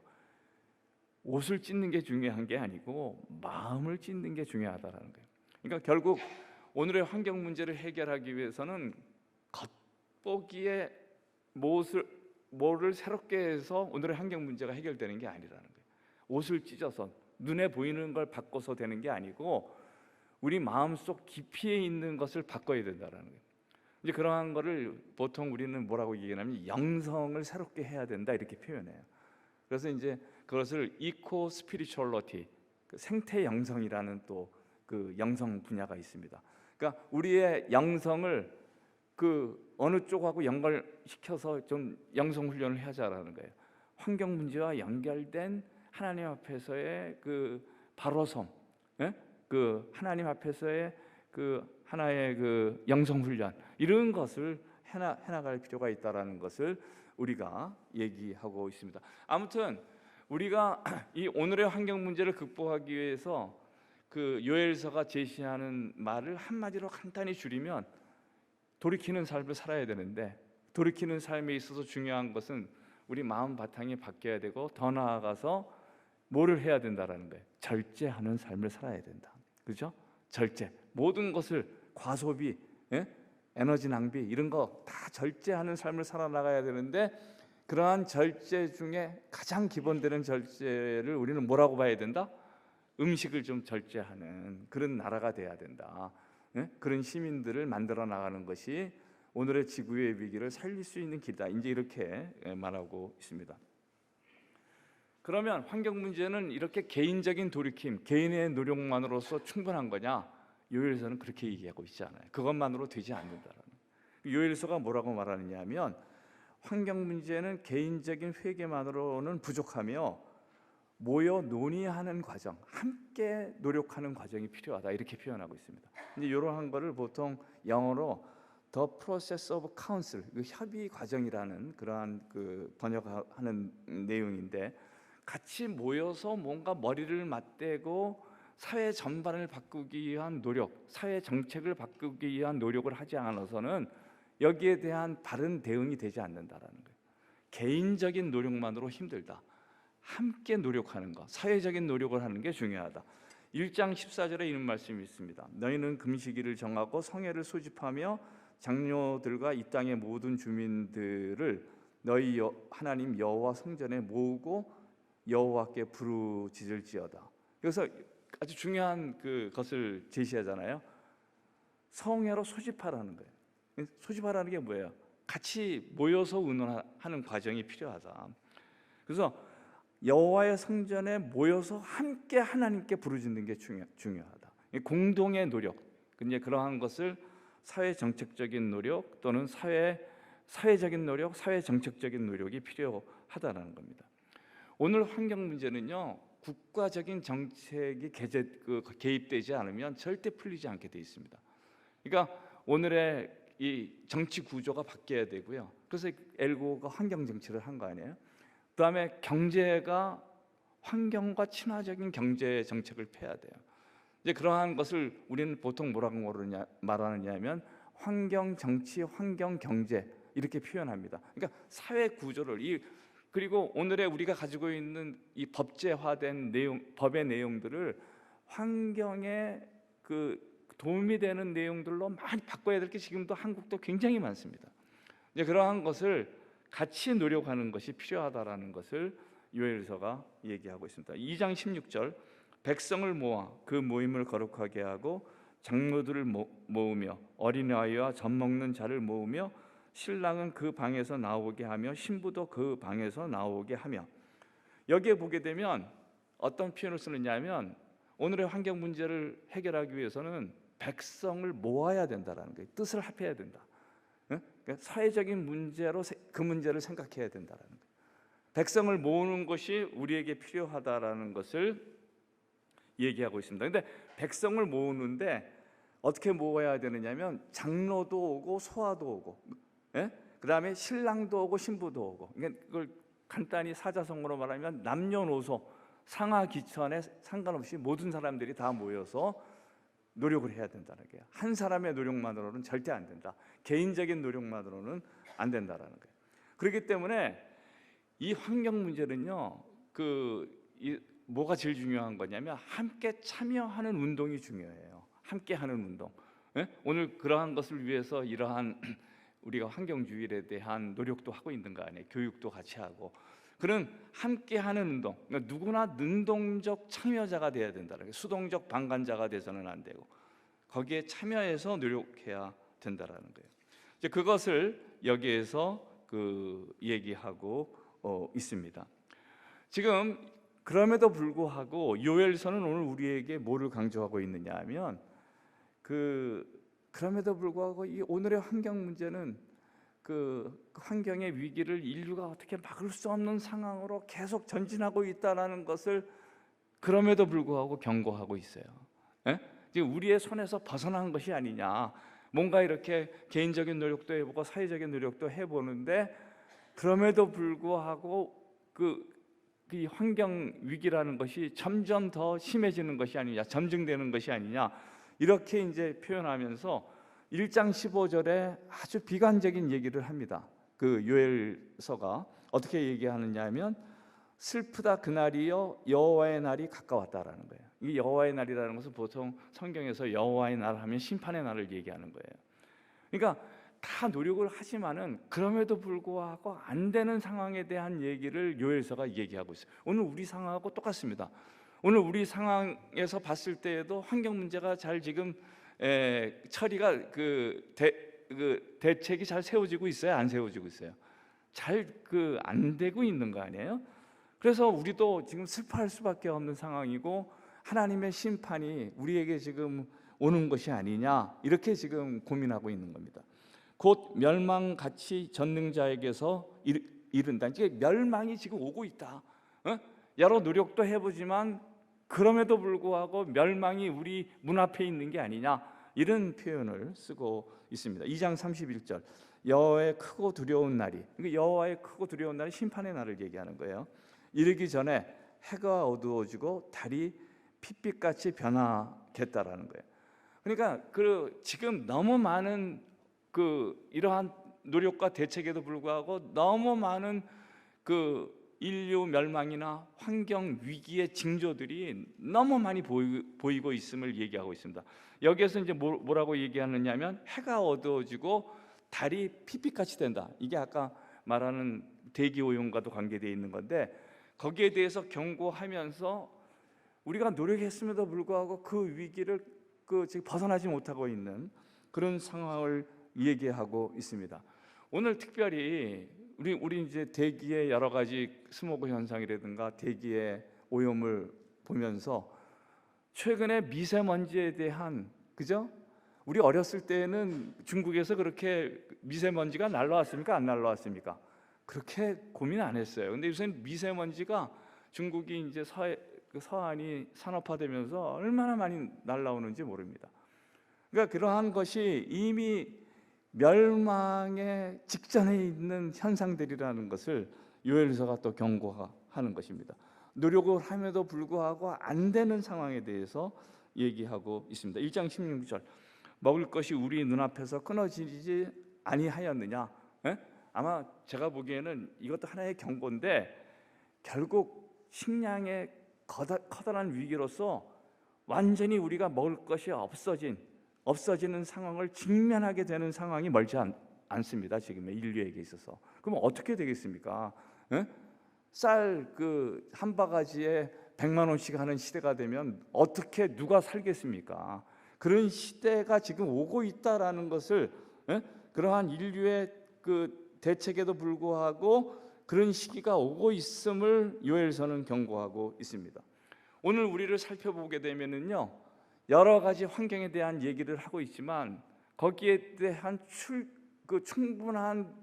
옷을 찢는 게 중요한 게 아니고 마음을 찢는 게 중요하다라는 거예요. 그러니까 결국 오늘의 환경 문제를 해결하기 위해서는 겉보기에 뭐를 새롭게 해서 오늘의 환경 문제가 해결되는 게 아니라는 거예요. 옷을 찢어서 눈에 보이는 걸 바꿔서 되는 게 아니고 우리 마음속 깊이에 있는 것을 바꿔야 된다라는 거예요. 이제 그러한 거를 보통 우리는 뭐라고 얘기하냐면 영성을 새롭게 해야 된다 이렇게 표현해요. 그래서 이제 그것을 이코 스피리추얼리티, 생태 영성이라는 또 그 영성 분야가 있습니다. 그러니까 그러니까 우리의 영성을 그 어느 쪽하고 연결시켜서 좀 영성 훈련을 하자라는 거예요. 환경 문제와 연결된 하나님 앞에서의 그 바로섬, 예? 그 하나님 앞에서의 그 하나의 그 영성 훈련, 이런 것을 해나갈 필요가 있다라는 것을 우리가 얘기하고 있습니다. 아무튼 우리가 이 오늘의 환경 문제를 극복하기 위해서 그 요엘서가 제시하는 말을 한마디로 간단히 줄이면, 돌이키는 삶을 살아야 되는데, 돌이키는 삶에 있어서 중요한 것은 우리 마음 바탕이 바뀌어야 되고, 더 나아가서 뭐를 해야 된다라는 거예요. 절제하는 삶을 살아야 된다. 그렇죠? 절제. 모든 것을 과소비, 예? 에너지 낭비 이런 거 다 절제하는 삶을 살아나가야 되는데, 그러한 절제 중에 가장 기본되는 절제를 우리는 뭐라고 봐야 된다? 음식을 좀 절제하는 그런 나라가 돼야 된다. 예? 그런 시민들을 만들어 나가는 것이 오늘의 지구의 위기를 살릴 수 있는 길이다. 이제 이렇게 말하고 있습니다. 그러면 환경 문제는 이렇게 개인적인 돌이킴, 개인의 노력만으로서 충분한 거냐? 요엘서는 그렇게 얘기하고 있지 않아요. 그것만으로 되지 않는다라는. 요엘서가 뭐라고 말하느냐 하면, 환경 문제는 개인적인 회개만으로는 부족하며 모여 논의하는 과정, 함께 노력하는 과정이 필요하다, 이렇게 표현하고 있습니다. 이제 이러한 거를 보통 영어로 The Process of Council, 그 협의 과정이라는 그러한 그 번역하는 내용인데, 같이 모여서 뭔가 머리를 맞대고 사회 전반을 바꾸기 위한 노력, 사회 정책을 바꾸기 위한 노력을 하지 않아서는 여기에 대한 바른 대응이 되지 않는다라는 거예요. 개인적인 노력만으로 힘들다. 함께 노력하는 것, 사회적인 노력을 하는 게 중요하다. 1장 14절에 이런 말씀이 있습니다. 너희는 금식일을 정하고 성회를 소집하며 장로들과 이 땅의 모든 주민들을 너희 하나님 여호와 성전에 모으고 여호와께 부르짖을지어다. 그래서 아주 중요한 그것을 제시하잖아요. 성회로 소집하라는 거예요. 소집하라는 게 뭐예요? 같이 모여서 의논하는 과정이 필요하다. 그래서 여호와의 성전에 모여서 함께 하나님께 부르짖는 게 중요하다. 공동의 노력, 이제 그러한 것을 사회 정책적인 노력 또는 사회적인 노력, 사회 정책적인 노력이 필요하다는 겁니다. 오늘 환경 문제는요, 국가적인 정책이 개입되지 않으면 절대 풀리지 않게 돼 있습니다. 그러니까 오늘의 이 정치 구조가 바뀌어야 되고요. 그래서 엘고가 환경 정치를 한 거 아니에요? 그다음에 경제가 환경과 친화적인 경제 정책을 펴야 돼요. 이제 그러한 것을 우리는 보통 뭐라고 말하느냐면 환경 정치, 환경 경제 이렇게 표현합니다. 그러니까 사회 구조를 그리고 오늘의 우리가 가지고 있는 이 법제화된 법의 내용들을 환경에 도움이 되는 내용들로 많이 바꿔야 될 게 지금도 한국도 굉장히 많습니다. 이제 그러한 것을 같이 노력하는 것이 필요하다라는 것을 요엘서가 얘기하고 있습니다. 2장 16절, 백성을 모아 그 모임을 거룩하게 하고 장로들을 모으며 어린아이와 젖 먹는 자를 모으며 신랑은 그 방에서 나오게 하며 신부도 그 방에서 나오게 하며. 여기에 보게 되면 어떤 표현을 쓰느냐면, 오늘의 환경 문제를 해결하기 위해서는 백성을 모아야 된다라는 거예요. 뜻을 합해야 된다. 그러니까 사회적인 문제로 그 문제를 생각해야 된다라는 거예요. 백성을 모으는 것이 우리에게 필요하다라는 것을 얘기하고 있습니다. 그런데 백성을 모으는데 어떻게 모아야 되느냐면 장로도 오고 소아도 오고, 그 다음에 신랑도 오고 신부도 오고. 그러니까 그걸 간단히 사자성어로 말하면 남녀노소 상하기천에 상관없이 모든 사람들이 다 모여서 노력을 해야 된다는 거예요. 한 사람의 노력만으로는 절대 안 된다. 개인적인 노력만으로는 안 된다라는 거예요. 그렇기 때문에 이 환경 문제는요, 뭐가 제일 중요한 거냐면 함께 참여하는 운동이 중요해요. 함께 하는 운동. 오늘 그러한 것을 위해서 이러한 우리가 환경주의에 대한 노력도 하고 있는 거 아니에요. 교육도 같이 하고. 그런 함께하는 운동, 그러니까 누구나 능동적 참여자가 돼야 된다는 거예요. 수동적 방관자가 돼서는 안 되고 거기에 참여해서 노력해야 된다는 거예요. 이제 그것을 여기에서 얘기하고 있습니다. 지금 그럼에도 불구하고 요엘서는 오늘 우리에게 뭐를 강조하고 있느냐 하면 그럼에도 불구하고 이 오늘의 환경 문제는 그 환경의 위기를 인류가 어떻게 막을 수 없는 상황으로 계속 전진하고 있다는 것을 그럼에도 불구하고 경고하고 있어요. 예? 지금 우리의 손에서 벗어난 것이 아니냐. 뭔가 이렇게 개인적인 노력도 해보고 사회적인 노력도 해보는데 그럼에도 불구하고 이 환경 위기라는 것이 점점 더 심해지는 것이 아니냐, 점증되는 것이 아니냐, 이렇게 이제 표현하면서 1장 15절에 아주 비관적인 얘기를 합니다. 그 요엘서가 어떻게 얘기하느냐 하면 슬프다 그날이요 여호와의 날이 가까웠다라는 거예요. 이 여호와의 날이라는 것은 보통 성경에서 여호와의 날 하면 심판의 날을 얘기하는 거예요. 그러니까 다 노력을 하지만은 그럼에도 불구하고 안 되는 상황에 대한 얘기를 요엘서가 얘기하고 있어요. 오늘 우리 상황하고 똑같습니다. 오늘 우리 상황에서 봤을 때에도 환경 문제가 잘 지금 처리가 대책이 잘 세워지고 있어요? 안 세워지고 있어요? 잘 안 되고 있는 거 아니에요? 그래서 우리도 지금 슬퍼할 수밖에 없는 상황이고 하나님의 심판이 우리에게 지금 오는 것이 아니냐, 이렇게 지금 고민하고 있는 겁니다. 곧 멸망같이 전능자에게서 이른다. 이제 멸망이 지금 오고 있다. 여러 노력도 해보지만 그럼에도 불구하고 멸망이 우리 문 앞에 있는 게 아니냐, 이런 표현을 쓰고 있습니다. 2장 31절 여호와의 크고 두려운 날이, 여호와의 크고 두려운 날이 심판의 날을 얘기하는 거예요. 이르기 전에 해가 어두워지고 달이 핏빛같이 변하겠다라는 거예요. 그러니까 지금 너무 많은 이러한 노력과 대책에도 불구하고 너무 많은 인류 멸망이나 환경 위기의 징조들이 너무 많이 보이고 있음을 얘기하고 있습니다. 여기에서 이제 뭐라고 얘기하느냐면 해가 어두워지고 달이 핏빛같이 된다. 이게 아까 말하는 대기 오염과도 관계되어 있는 건데, 거기에 대해서 경고하면서 우리가 노력했음에도 불구하고 그 위기를 지금 벗어나지 못하고 있는 그런 상황을 얘기하고 있습니다. 오늘 특별히 우리 이제 대기의 여러 가지 스모그 현상이라든가 대기의 오염을 보면서 최근에 미세먼지에 대한, 그죠? 우리 어렸을 때는 중국에서 그렇게 미세먼지가 날라왔습니까? 안 날라왔습니까? 그렇게 고민 안 했어요. 근데 요새는 미세먼지가 중국이 이제 서안이 산업화되면서 얼마나 많이 날라오는지 모릅니다. 그러니까 그러한 것이 이미 멸망의 직전에 있는 현상들이라는 것을 요엘서가 또 경고하는 것입니다. 노력을 함에도 불구하고 안 되는 상황에 대해서 얘기하고 있습니다. 1장 16절 먹을 것이 우리 눈앞에서 끊어지지 아니하였느냐. 아마 제가 보기에는 이것도 하나의 경고인데, 결국 식량의 커다란 위기로서 완전히 우리가 먹을 것이 없어지는 상황을 직면하게 되는 상황이 멀지 않습니다. 지금의 인류에게 있어서. 그럼 어떻게 되겠습니까? 쌀 한 바가지에 100만 원씩 하는 시대가 되면 어떻게 누가 살겠습니까? 그런 시대가 지금 오고 있다라는 것을, 그러한 인류의 대책에도 불구하고 그런 시기가 오고 있음을 요엘서는 경고하고 있습니다. 오늘 우리를 살펴보게 되면은요, 여러 가지 환경에 대한 얘기를 하고 있지만 거기에 대한 충분한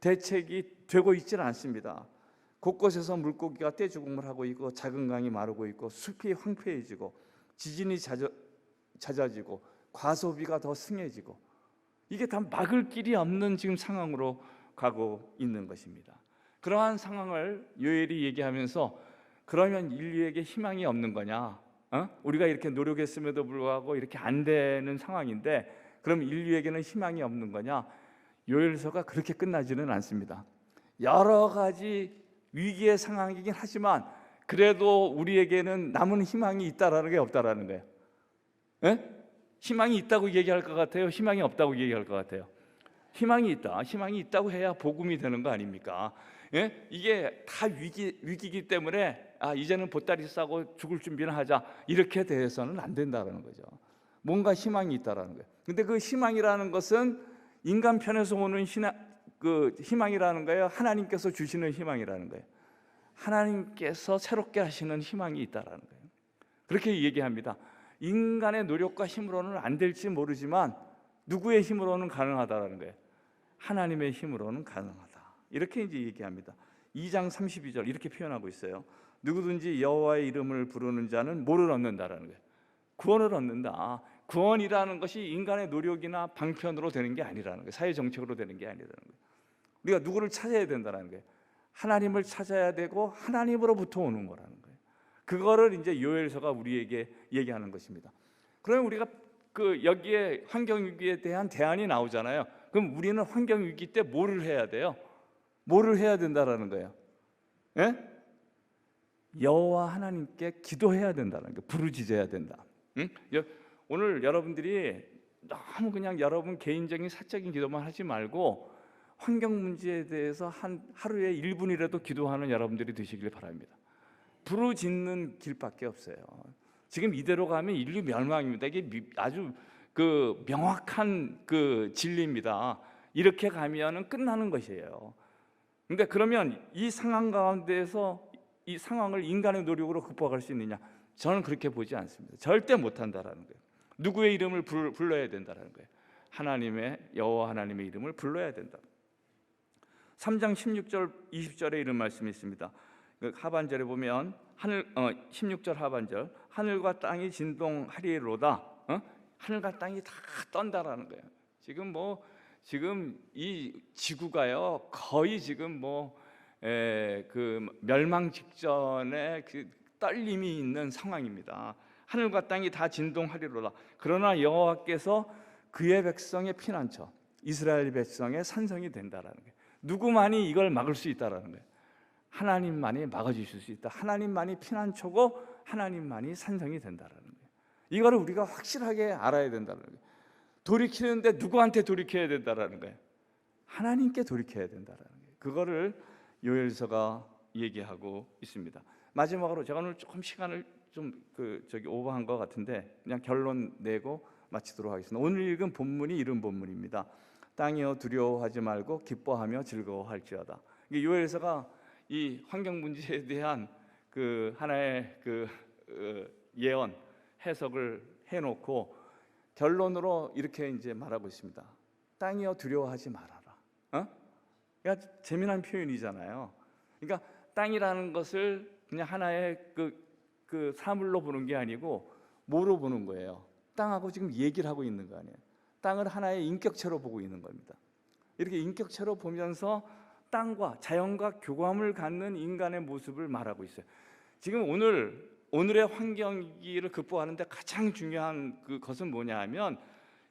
대책이 되고 있지는 않습니다. 곳곳에서 물고기가 떼죽음을 하고 있고, 작은 강이 마르고 있고, 숲이 황폐해지고, 지진이 잦아지고, 과소비가 더 승해지고, 이게 다 막을 길이 없는 지금 상황으로 가고 있는 것입니다. 그러한 상황을 요엘이 얘기하면서 그러면 인류에게 희망이 없는 거냐? 우리가 이렇게 노력했음에도 불구하고 이렇게 안 되는 상황인데 그럼 인류에게는 희망이 없는 거냐? 요엘서가 그렇게 끝나지는 않습니다. 여러 가지 위기의 상황이긴 하지만 그래도 우리에게는 남은 희망이 있다라는 게 없다라는 거예요. 희망이 있다고 얘기할 것 같아요? 희망이 없다고 얘기할 것 같아요? 희망이 있다. 희망이 있다고 해야 복음이 되는 거 아닙니까? 이게 다 위기이기 때문에 이제는 보따리 싸고 죽을 준비를 하자, 이렇게 돼서는 안 된다는 거죠. 뭔가 희망이 있다라는 거예요. 근데 그 희망이라는 것은 인간 편에서 오는 희망이라는 거예요? 하나님께서 주시는 희망이라는 거예요? 하나님께서 새롭게 하시는 희망이 있다라는 거예요. 그렇게 얘기합니다. 인간의 노력과 힘으로는 안 될지 모르지만 누구의 힘으로는 가능하다라는 거예요. 하나님의 힘으로는 가능하다. 이렇게 이제 얘기합니다. 2장 32절 이렇게 표현하고 있어요. 누구든지 여호와의 이름을 부르는 자는 뭐를 얻는다라는 거예요. 구원을 얻는다. 구원이라는 것이 인간의 노력이나 방편으로 되는 게 아니라는 거예요. 사회 정책으로 되는 게 아니라는 거예요. 우리가 누구를 찾아야 된다는 거예요. 하나님을 찾아야 되고 하나님으로부터 오는 거라는 거예요. 그거를 이제 요엘서가 우리에게 얘기하는 것입니다. 그러면 우리가 여기에 환경 위기에 대한 대안이 나오잖아요. 그럼 우리는 환경 위기 때 뭐를 해야 돼요? 뭐를 해야 된다라는 거예요? 예? 여호와 하나님께 기도해야 된다는 거예요. 부르짖어야 된다. 응? 오늘 여러분들이 너무 그냥 여러분 개인적인 사적인 기도만 하지 말고 환경 문제에 대해서 하루에 1분이라도 기도하는 여러분들이 되시길 바랍니다. 부르짖는 길밖에 없어요. 지금 이대로 가면 인류 멸망입니다. 이게 아주 명확한 진리입니다. 이렇게 가면은 끝나는 것이에요. 근데 그러면 이 상황 가운데에서 이 상황을 인간의 노력으로 극복할 수 있느냐? 저는 그렇게 보지 않습니다. 절대 못한다라는 거예요. 누구의 이름을 불러야 된다라는 거예요. 하나님의 여호와 하나님의 이름을 불러야 된다. 3장 16절 20절에 이런 말씀이 있습니다. 하반절에 보면 16절 하반절 하늘과 땅이 진동하리로다. 하늘과 땅이 다 떤다라는 거예요. 지금 이 지구가요 거의 지금 멸망 직전에 떨림이 있는 상황입니다. 하늘과 땅이 다 진동하리로다. 그러나 여호와께서 그의 백성의 피난처, 이스라엘 백성의 산성이 된다라는 거예요. 누구만이 이걸 막을 수 있다라는 거예요. 하나님만이 막아주실 수 있다. 하나님만이 피난처고 하나님만이 산성이 된다라는 거예요. 이거를 우리가 확실하게 알아야 된다는 거예요. 돌이키는데 누구한테 돌이켜야 된다라는 거예요. 하나님께 돌이켜야 된다라는 거예요. 그거를 요엘서가 얘기하고 있습니다. 마지막으로 제가 오늘 조금 시간을 좀 오버한 것 같은데 그냥 결론 내고 마치도록 하겠습니다. 오늘 읽은 본문이 이런 본문입니다. 땅이여 두려워하지 말고 기뻐하며 즐거워할지어다. 이게 요엘서가 이 환경 문제에 대한 하나의 예언 해석을 해놓고 결론으로 이렇게 이제 말하고 있습니다. 땅이여 두려워하지 말아라. 그러니까 재미난 표현이잖아요. 그러니까 땅이라는 것을 그냥 하나의 사물로 보는 게 아니고 뭐로 보는 거예요? 땅하고 지금 얘기를 하고 있는 거 아니에요? 땅을 하나의 인격체로 보고 있는 겁니다. 이렇게 인격체로 보면서 땅과 자연과 교감을 갖는 인간의 모습을 말하고 있어요. 지금 오늘의 환경 위기를 극복하는데 가장 중요한 것은 뭐냐 하면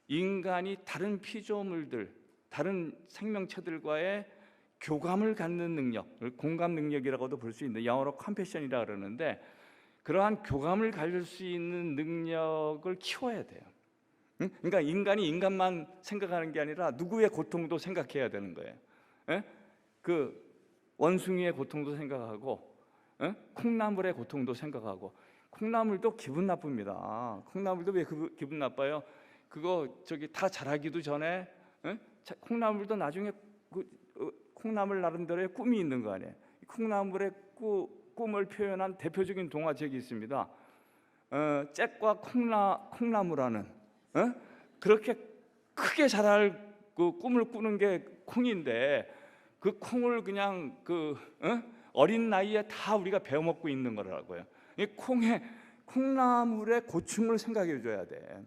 인간이 다른 피조물들, 다른 생명체들과의 교감을 갖는 능력, 공감 능력이라고도 볼 수 있는데 영어로 컴패션이라 그러는데 그러한 교감을 가질 수 있는 능력을 키워야 돼요. 그러니까 인간이 인간만 생각하는 게 아니라 누구의 고통도 생각해야 되는 거예요. 원숭이의 고통도 생각하고 콩나물의 고통도 생각하고. 콩나물도 기분 나쁩니다. 콩나물도 왜 기분 나빠요? 그거 다 자라기도 전에 콩나물도 나중에 콩나물 나름대로의 꿈이 있는 거 아니에요. 콩나물의 꿈을 표현한 대표적인 동화책이 있습니다. 잭과 콩나무라는 그렇게 크게 자랄 꿈을 꾸는 게 콩인데 그 콩을 그냥 어린 나이에 다 우리가 베어먹고 있는 거라고요. 이 콩나물의 고충을 생각해 줘야 돼.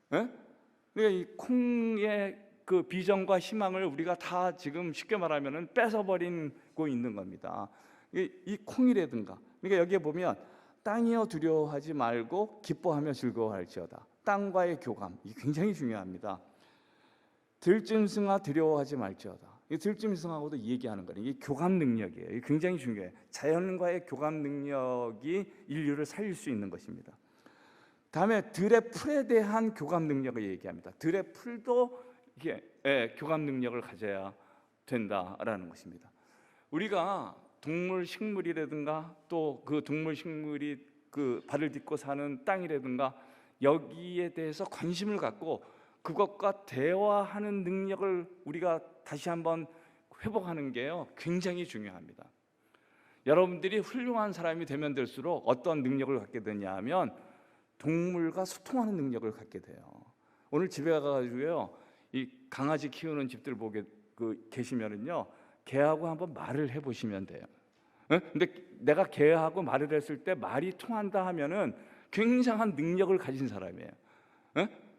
그러니까 이 콩의 비전과 희망을 우리가 다 지금 쉽게 말하면은 뺏어버리고 있는 겁니다. 이 콩이라든가. 그러니까 여기에 보면 땅이여 두려워하지 말고 기뻐하며 즐거워할지어다. 땅과의 교감, 이게 굉장히 중요합니다. 들짐승아 두려워하지 말지어다. 이 들짐승하고도 얘기하는 거예요. 이게 교감 능력이에요. 이게 굉장히 중요해요. 자연과의 교감 능력이 인류를 살릴 수 있는 것입니다. 다음에 들의 풀에 대한 교감 능력을 얘기합니다. 들의 풀도 이게 교감 능력을 가져야 된다라는 것입니다. 우리가 동물, 식물이라든가 또 그 동물, 식물이 발을 딛고 사는 땅이라든가 여기에 대해서 관심을 갖고 그것과 대화하는 능력을 우리가 다시 한번 회복하는 게요 굉장히 중요합니다. 여러분들이 훌륭한 사람이 되면 될수록 어떤 능력을 갖게 되냐 하면 동물과 소통하는 능력을 갖게 돼요. 오늘 집에 가가지고요 이 강아지 키우는 집들 보게 계시면은요, 개하고 한번 말을 해보시면 돼요. 근데 내가 개하고 말을 했을 때 말이 통한다 하면은 굉장한 능력을 가진 사람이에요.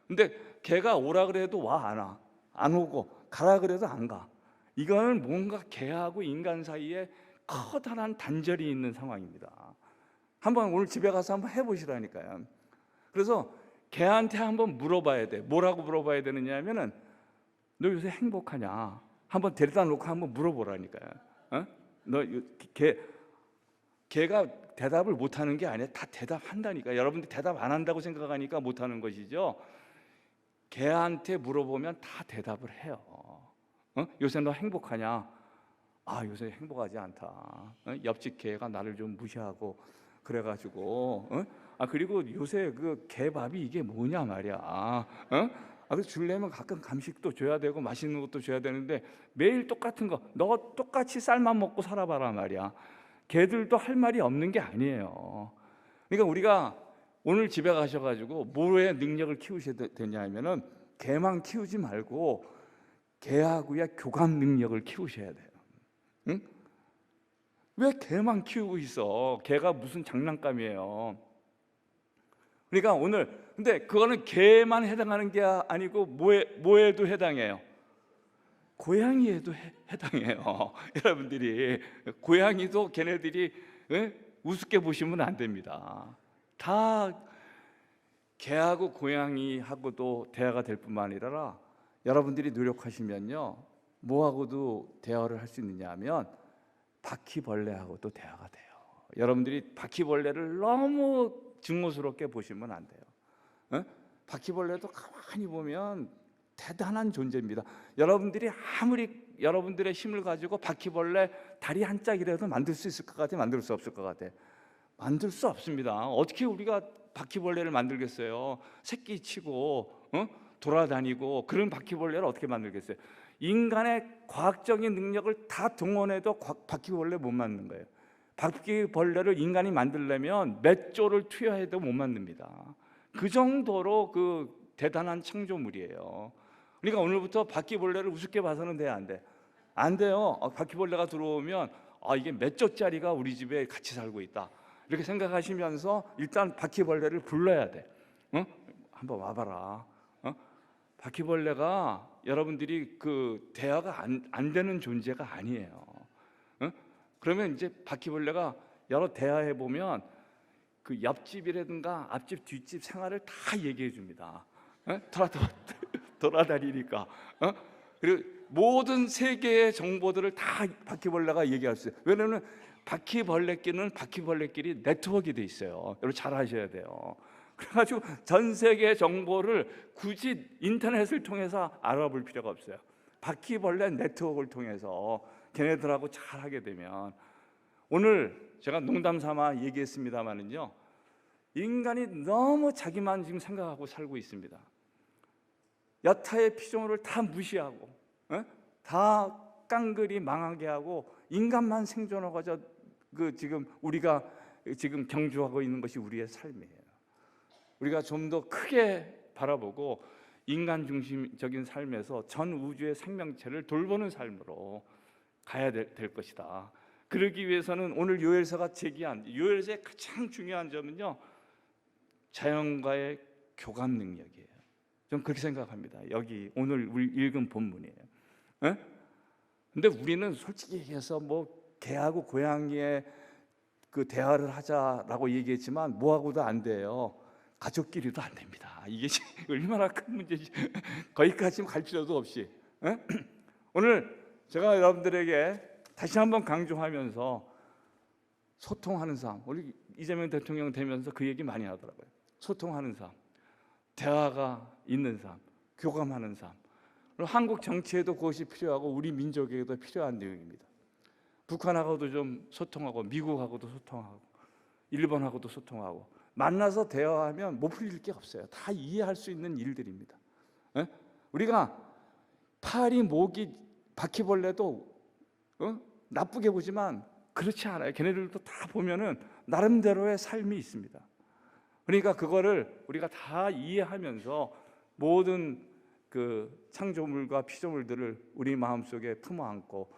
근데 개가 오라 그래도 와 안 와, 안 오고 가라 그래도 안 가. 이거는 뭔가 개하고 인간 사이에 커다란 단절이 있는 상황입니다. 한번 오늘 집에 가서 한번 해보시라니까요. 그래서 개한테 한번 물어봐야 돼. 뭐라고 물어봐야 되느냐 하면은 너 요새 행복하냐? 한번 데려다 놓고 한번 물어보라니까요. 너 개가 대답을 못하는 게 아니라 다 대답한다니까. 여러분들 대답 안 한다고 생각하니까 못하는 것이죠. 개한테 물어보면 다 대답을 해요. 요새 너 행복하냐? 아, 요새 행복하지 않다. 옆집 개가 나를 좀 무시하고 그래가지고. 아, 그리고 요새 그 개밥이 이게 뭐냐 말이야. 그래서 주려면 가끔 간식도 줘야 되고 맛있는 것도 줘야 되는데 매일 똑같은 거, 너 똑같이 쌀만 먹고 살아봐라 말이야. 개들도 할 말이 없는 게 아니에요. 그러니까 우리가 오늘 집에 가셔가지고 뭐에 능력을 키우셔야 되냐 하면은 개만 키우지 말고 개하고의 교감 능력을 키우셔야 돼요. 응? 왜 개만 키우고 있어? 개가 무슨 장난감이에요. 그러니까 오늘 근데 그거는 개만 해당하는 게 아니고 뭐에도 해당해요? 고양이에도 해당해요. 여러분들이 고양이도 걔네들이 우습게 보시면 안 됩니다. 다 개하고 고양이하고도 대화가 될 뿐만 아니라 여러분들이 노력하시면요, 뭐하고도 대화를 할 수 있느냐 하면 바퀴벌레하고도 대화가 돼요. 여러분들이 바퀴벌레를 너무 증오스럽게 보시면 안 돼요. 바퀴벌레도 가만히 보면 대단한 존재입니다. 여러분들이 아무리 여러분들의 힘을 가지고 바퀴벌레 다리 한 짝이라도 만들 수 있을 것 같아? 만들 수 없을 것 같아? 만들 수 없습니다. 어떻게 우리가 바퀴벌레를 만들겠어요? 새끼 치고 돌아다니고 그런 바퀴벌레를 어떻게 만들겠어요? 인간의 과학적인 능력을 다 동원해도 바퀴벌레 못 만드는 거예요. 바퀴벌레를 인간이 만들려면 몇 조를 투여해도 못 만듭니다. 그 정도로 그 대단한 창조물이에요. 그러니까 오늘부터 바퀴벌레를 우습게 봐서는 돼, 안 돼? 안 돼요. 바퀴벌레가 들어오면 이게 몇 조짜리가 우리 집에 같이 살고 있다, 이렇게 생각하시면서 일단 바퀴벌레를 불러야 돼. 한번 와봐라. 바퀴벌레가 여러분들이 그 대화가 안 되는 존재가 아니에요. 그러면 이제 바퀴벌레가 여러 대화해 보면 그 옆집이라든가 앞집 뒷집 생활을 다 얘기해 줍니다. 돌아다니니까. 그리고 모든 세계의 정보들을 다 바퀴벌레가 얘기할 수 있어요. 왜냐하면 바퀴벌레끼리는 바퀴벌레끼리 네트워크가 돼 있어요. 여러분 잘 아셔야 돼요. 그래가지고 전 세계 정보를 굳이 인터넷을 통해서 알아볼 필요가 없어요. 바퀴벌레 네트워크를 통해서 걔네들하고 잘 하게 되면, 오늘 제가 농담 삼아 얘기했습니다만은요, 인간이 너무 자기만 지금 생각하고 살고 있습니다. 여타의 피조물을 다 무시하고 다 깡그리 망하게 하고 인간만 생존하고 지금 우리가 지금 경주하고 있는 것이 우리의 삶이에요. 우리가 좀 더 크게 바라보고 인간 중심적인 삶에서 전 우주의 생명체를 돌보는 삶으로 가야 될 것이다. 그러기 위해서는 오늘 요엘서가 제기한 요엘서의 가장 중요한 점은요, 자연과의 교감 능력이에요. 좀 그렇게 생각합니다. 여기 오늘 우리 읽은 본문이에요. 근데 우리는 솔직히 얘기해서 뭐 개하고 고양이의 그 대화를 하자라고 얘기했지만 뭐하고도 안 돼요. 가족끼리도 안 됩니다. 이게 얼마나 큰 문제지. 거기까지 갈 필요도 없이. 오늘 제가 여러분들에게 다시 한번 강조하면서 소통하는 삶, 우리 이재명 대통령 되면서 그 얘기 많이 하더라고요. 소통하는 삶, 대화가 있는 삶, 교감하는 삶. 한국 정치에도 그것이 필요하고 우리 민족에게도 필요한 내용입니다. 북한하고도 좀 소통하고 미국하고도 소통하고 일본하고도 소통하고 만나서 대화하면 못 풀릴 게 없어요. 다 이해할 수 있는 일들입니다. 우리가 파리, 모기, 바퀴벌레도 나쁘게 보지만 그렇지 않아요. 걔네들도 다 보면은 나름대로의 삶이 있습니다. 그러니까 그거를 우리가 다 이해하면서 모든 그 창조물과 피조물들을 우리 마음속에 품어 안고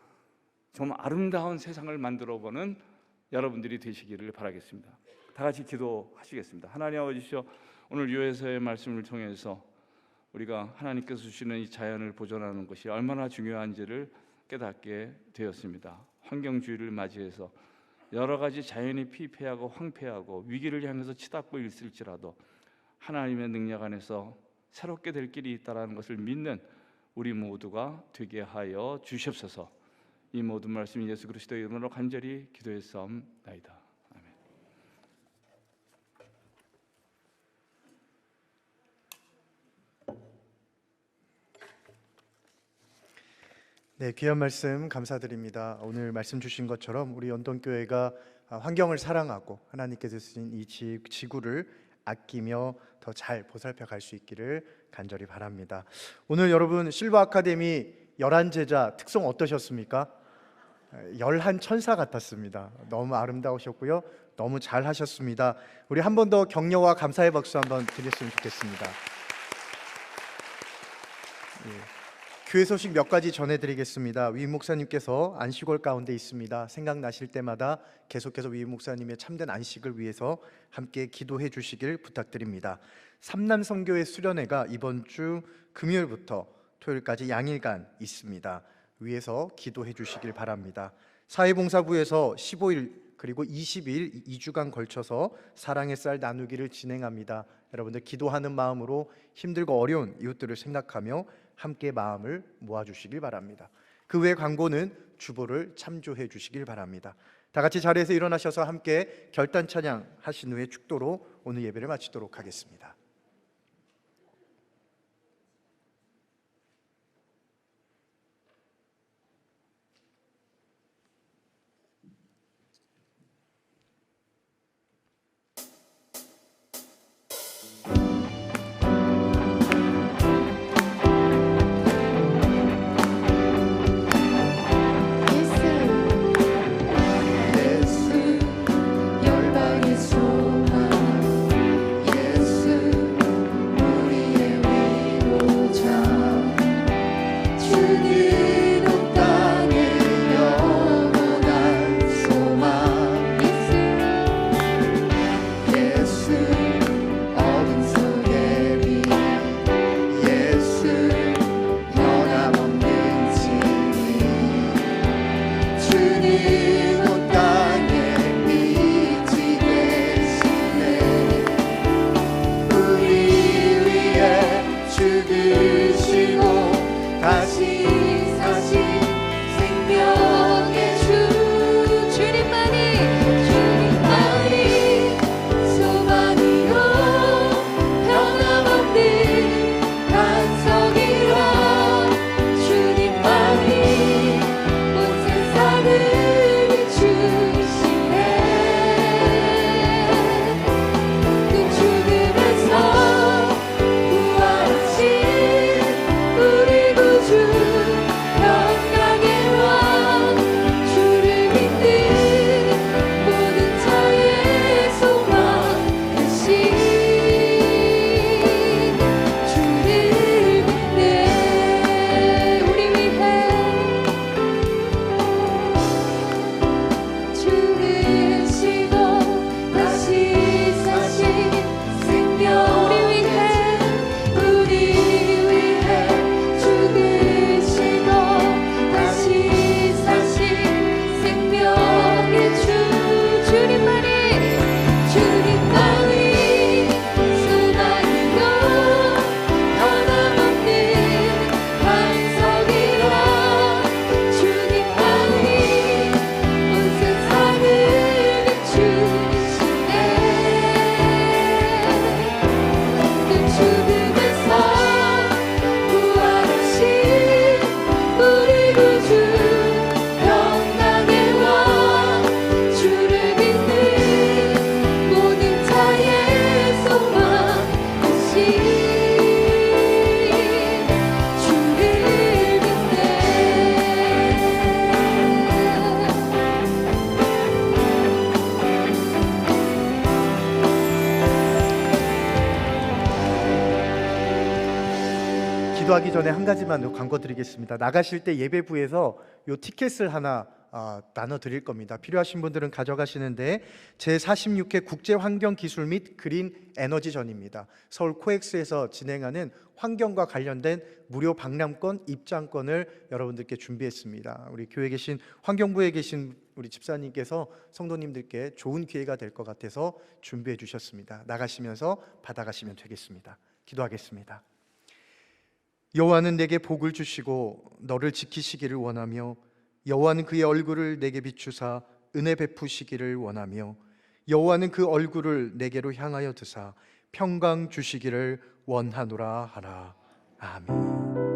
좀 아름다운 세상을 만들어보는 여러분들이 되시기를 바라겠습니다. 다 같이 기도하시겠습니다. 하나님 아버지시여, 오늘 요에서의 말씀을 통해서 우리가 하나님께서 주시는 이 자연을 보존하는 것이 얼마나 중요한지를 깨닫게 되었습니다. 환경주의를 맞이해서 여러 가지 자연이 피폐하고 황폐하고 위기를 향해서 치닫고 있을지라도 하나님의 능력 안에서 새롭게 될 길이 있다는 것을 믿는 우리 모두가 되게 하여 주시옵소서. 이 모든 말씀 예수 그리스도의 이름으로 간절히 기도했사옵나이다. 아멘. 네, 귀한 말씀 감사드립니다. 오늘 말씀 주신 것처럼 우리 연동교회가 환경을 사랑하고 하나님께서 주신 이 지구를 아끼며 더 잘 보살펴 갈 수 있기를 간절히 바랍니다. 오늘 여러분 실버 아카데미 11제자 특성 어떠셨습니까? 11 천사 같았습니다. 너무 아름다우셨고요. 너무 잘 하셨습니다. 우리 한 번 더 격려와 감사의 박수 한번 드렸으면 좋겠습니다. 교회 소식 몇 가지 전해드리겠습니다. 위 목사님께서 안식월 가운데 있습니다. 생각나실 때마다 계속해서 위 목사님의 참된 안식을 위해서 함께 기도해 주시길 부탁드립니다. 삼남선교회 수련회가 이번 주 금요일부터 토요일까지 양일간 있습니다. 위에서 기도해 주시길 바랍니다. 사회봉사부에서 15일 그리고 20일 2주간 걸쳐서 사랑의 쌀 나누기를 진행합니다. 여러분들 기도하는 마음으로 힘들고 어려운 이웃들을 생각하며 함께 마음을 모아주시길 바랍니다. 그 외 광고는 주보를 참조해 주시길 바랍니다. 다 같이 자리에서 일어나셔서 함께 결단 찬양 하신 후에 축도로 오늘 예배를 마치도록 하겠습니다. 예수 열방의 소망 예수 기도하기 전에 한 가지만 광고 드리겠습니다. 나가실 때 예배부에서 요 티켓을 하나 나눠 드릴 겁니다. 필요하신 분들은 가져가시는데 제46회 국제환경기술 및 그린 에너지전입니다. 서울 코엑스에서 진행하는 환경과 관련된 무료 박람권 입장권을 여러분들께 준비했습니다. 우리 교회에 계신 환경부에 계신 우리 집사님께서 성도님들께 좋은 기회가 될 것 같아서 준비해 주셨습니다. 나가시면서 받아가시면 되겠습니다. 기도하겠습니다. 여호와는 내게 복을 주시고 너를 지키시기를 원하며 여호와는 그의 얼굴을 내게 비추사 은혜 베푸시기를 원하며 여호와는 그 얼굴을 내게로 향하여 드사 평강 주시기를 원하노라 하라. 아멘.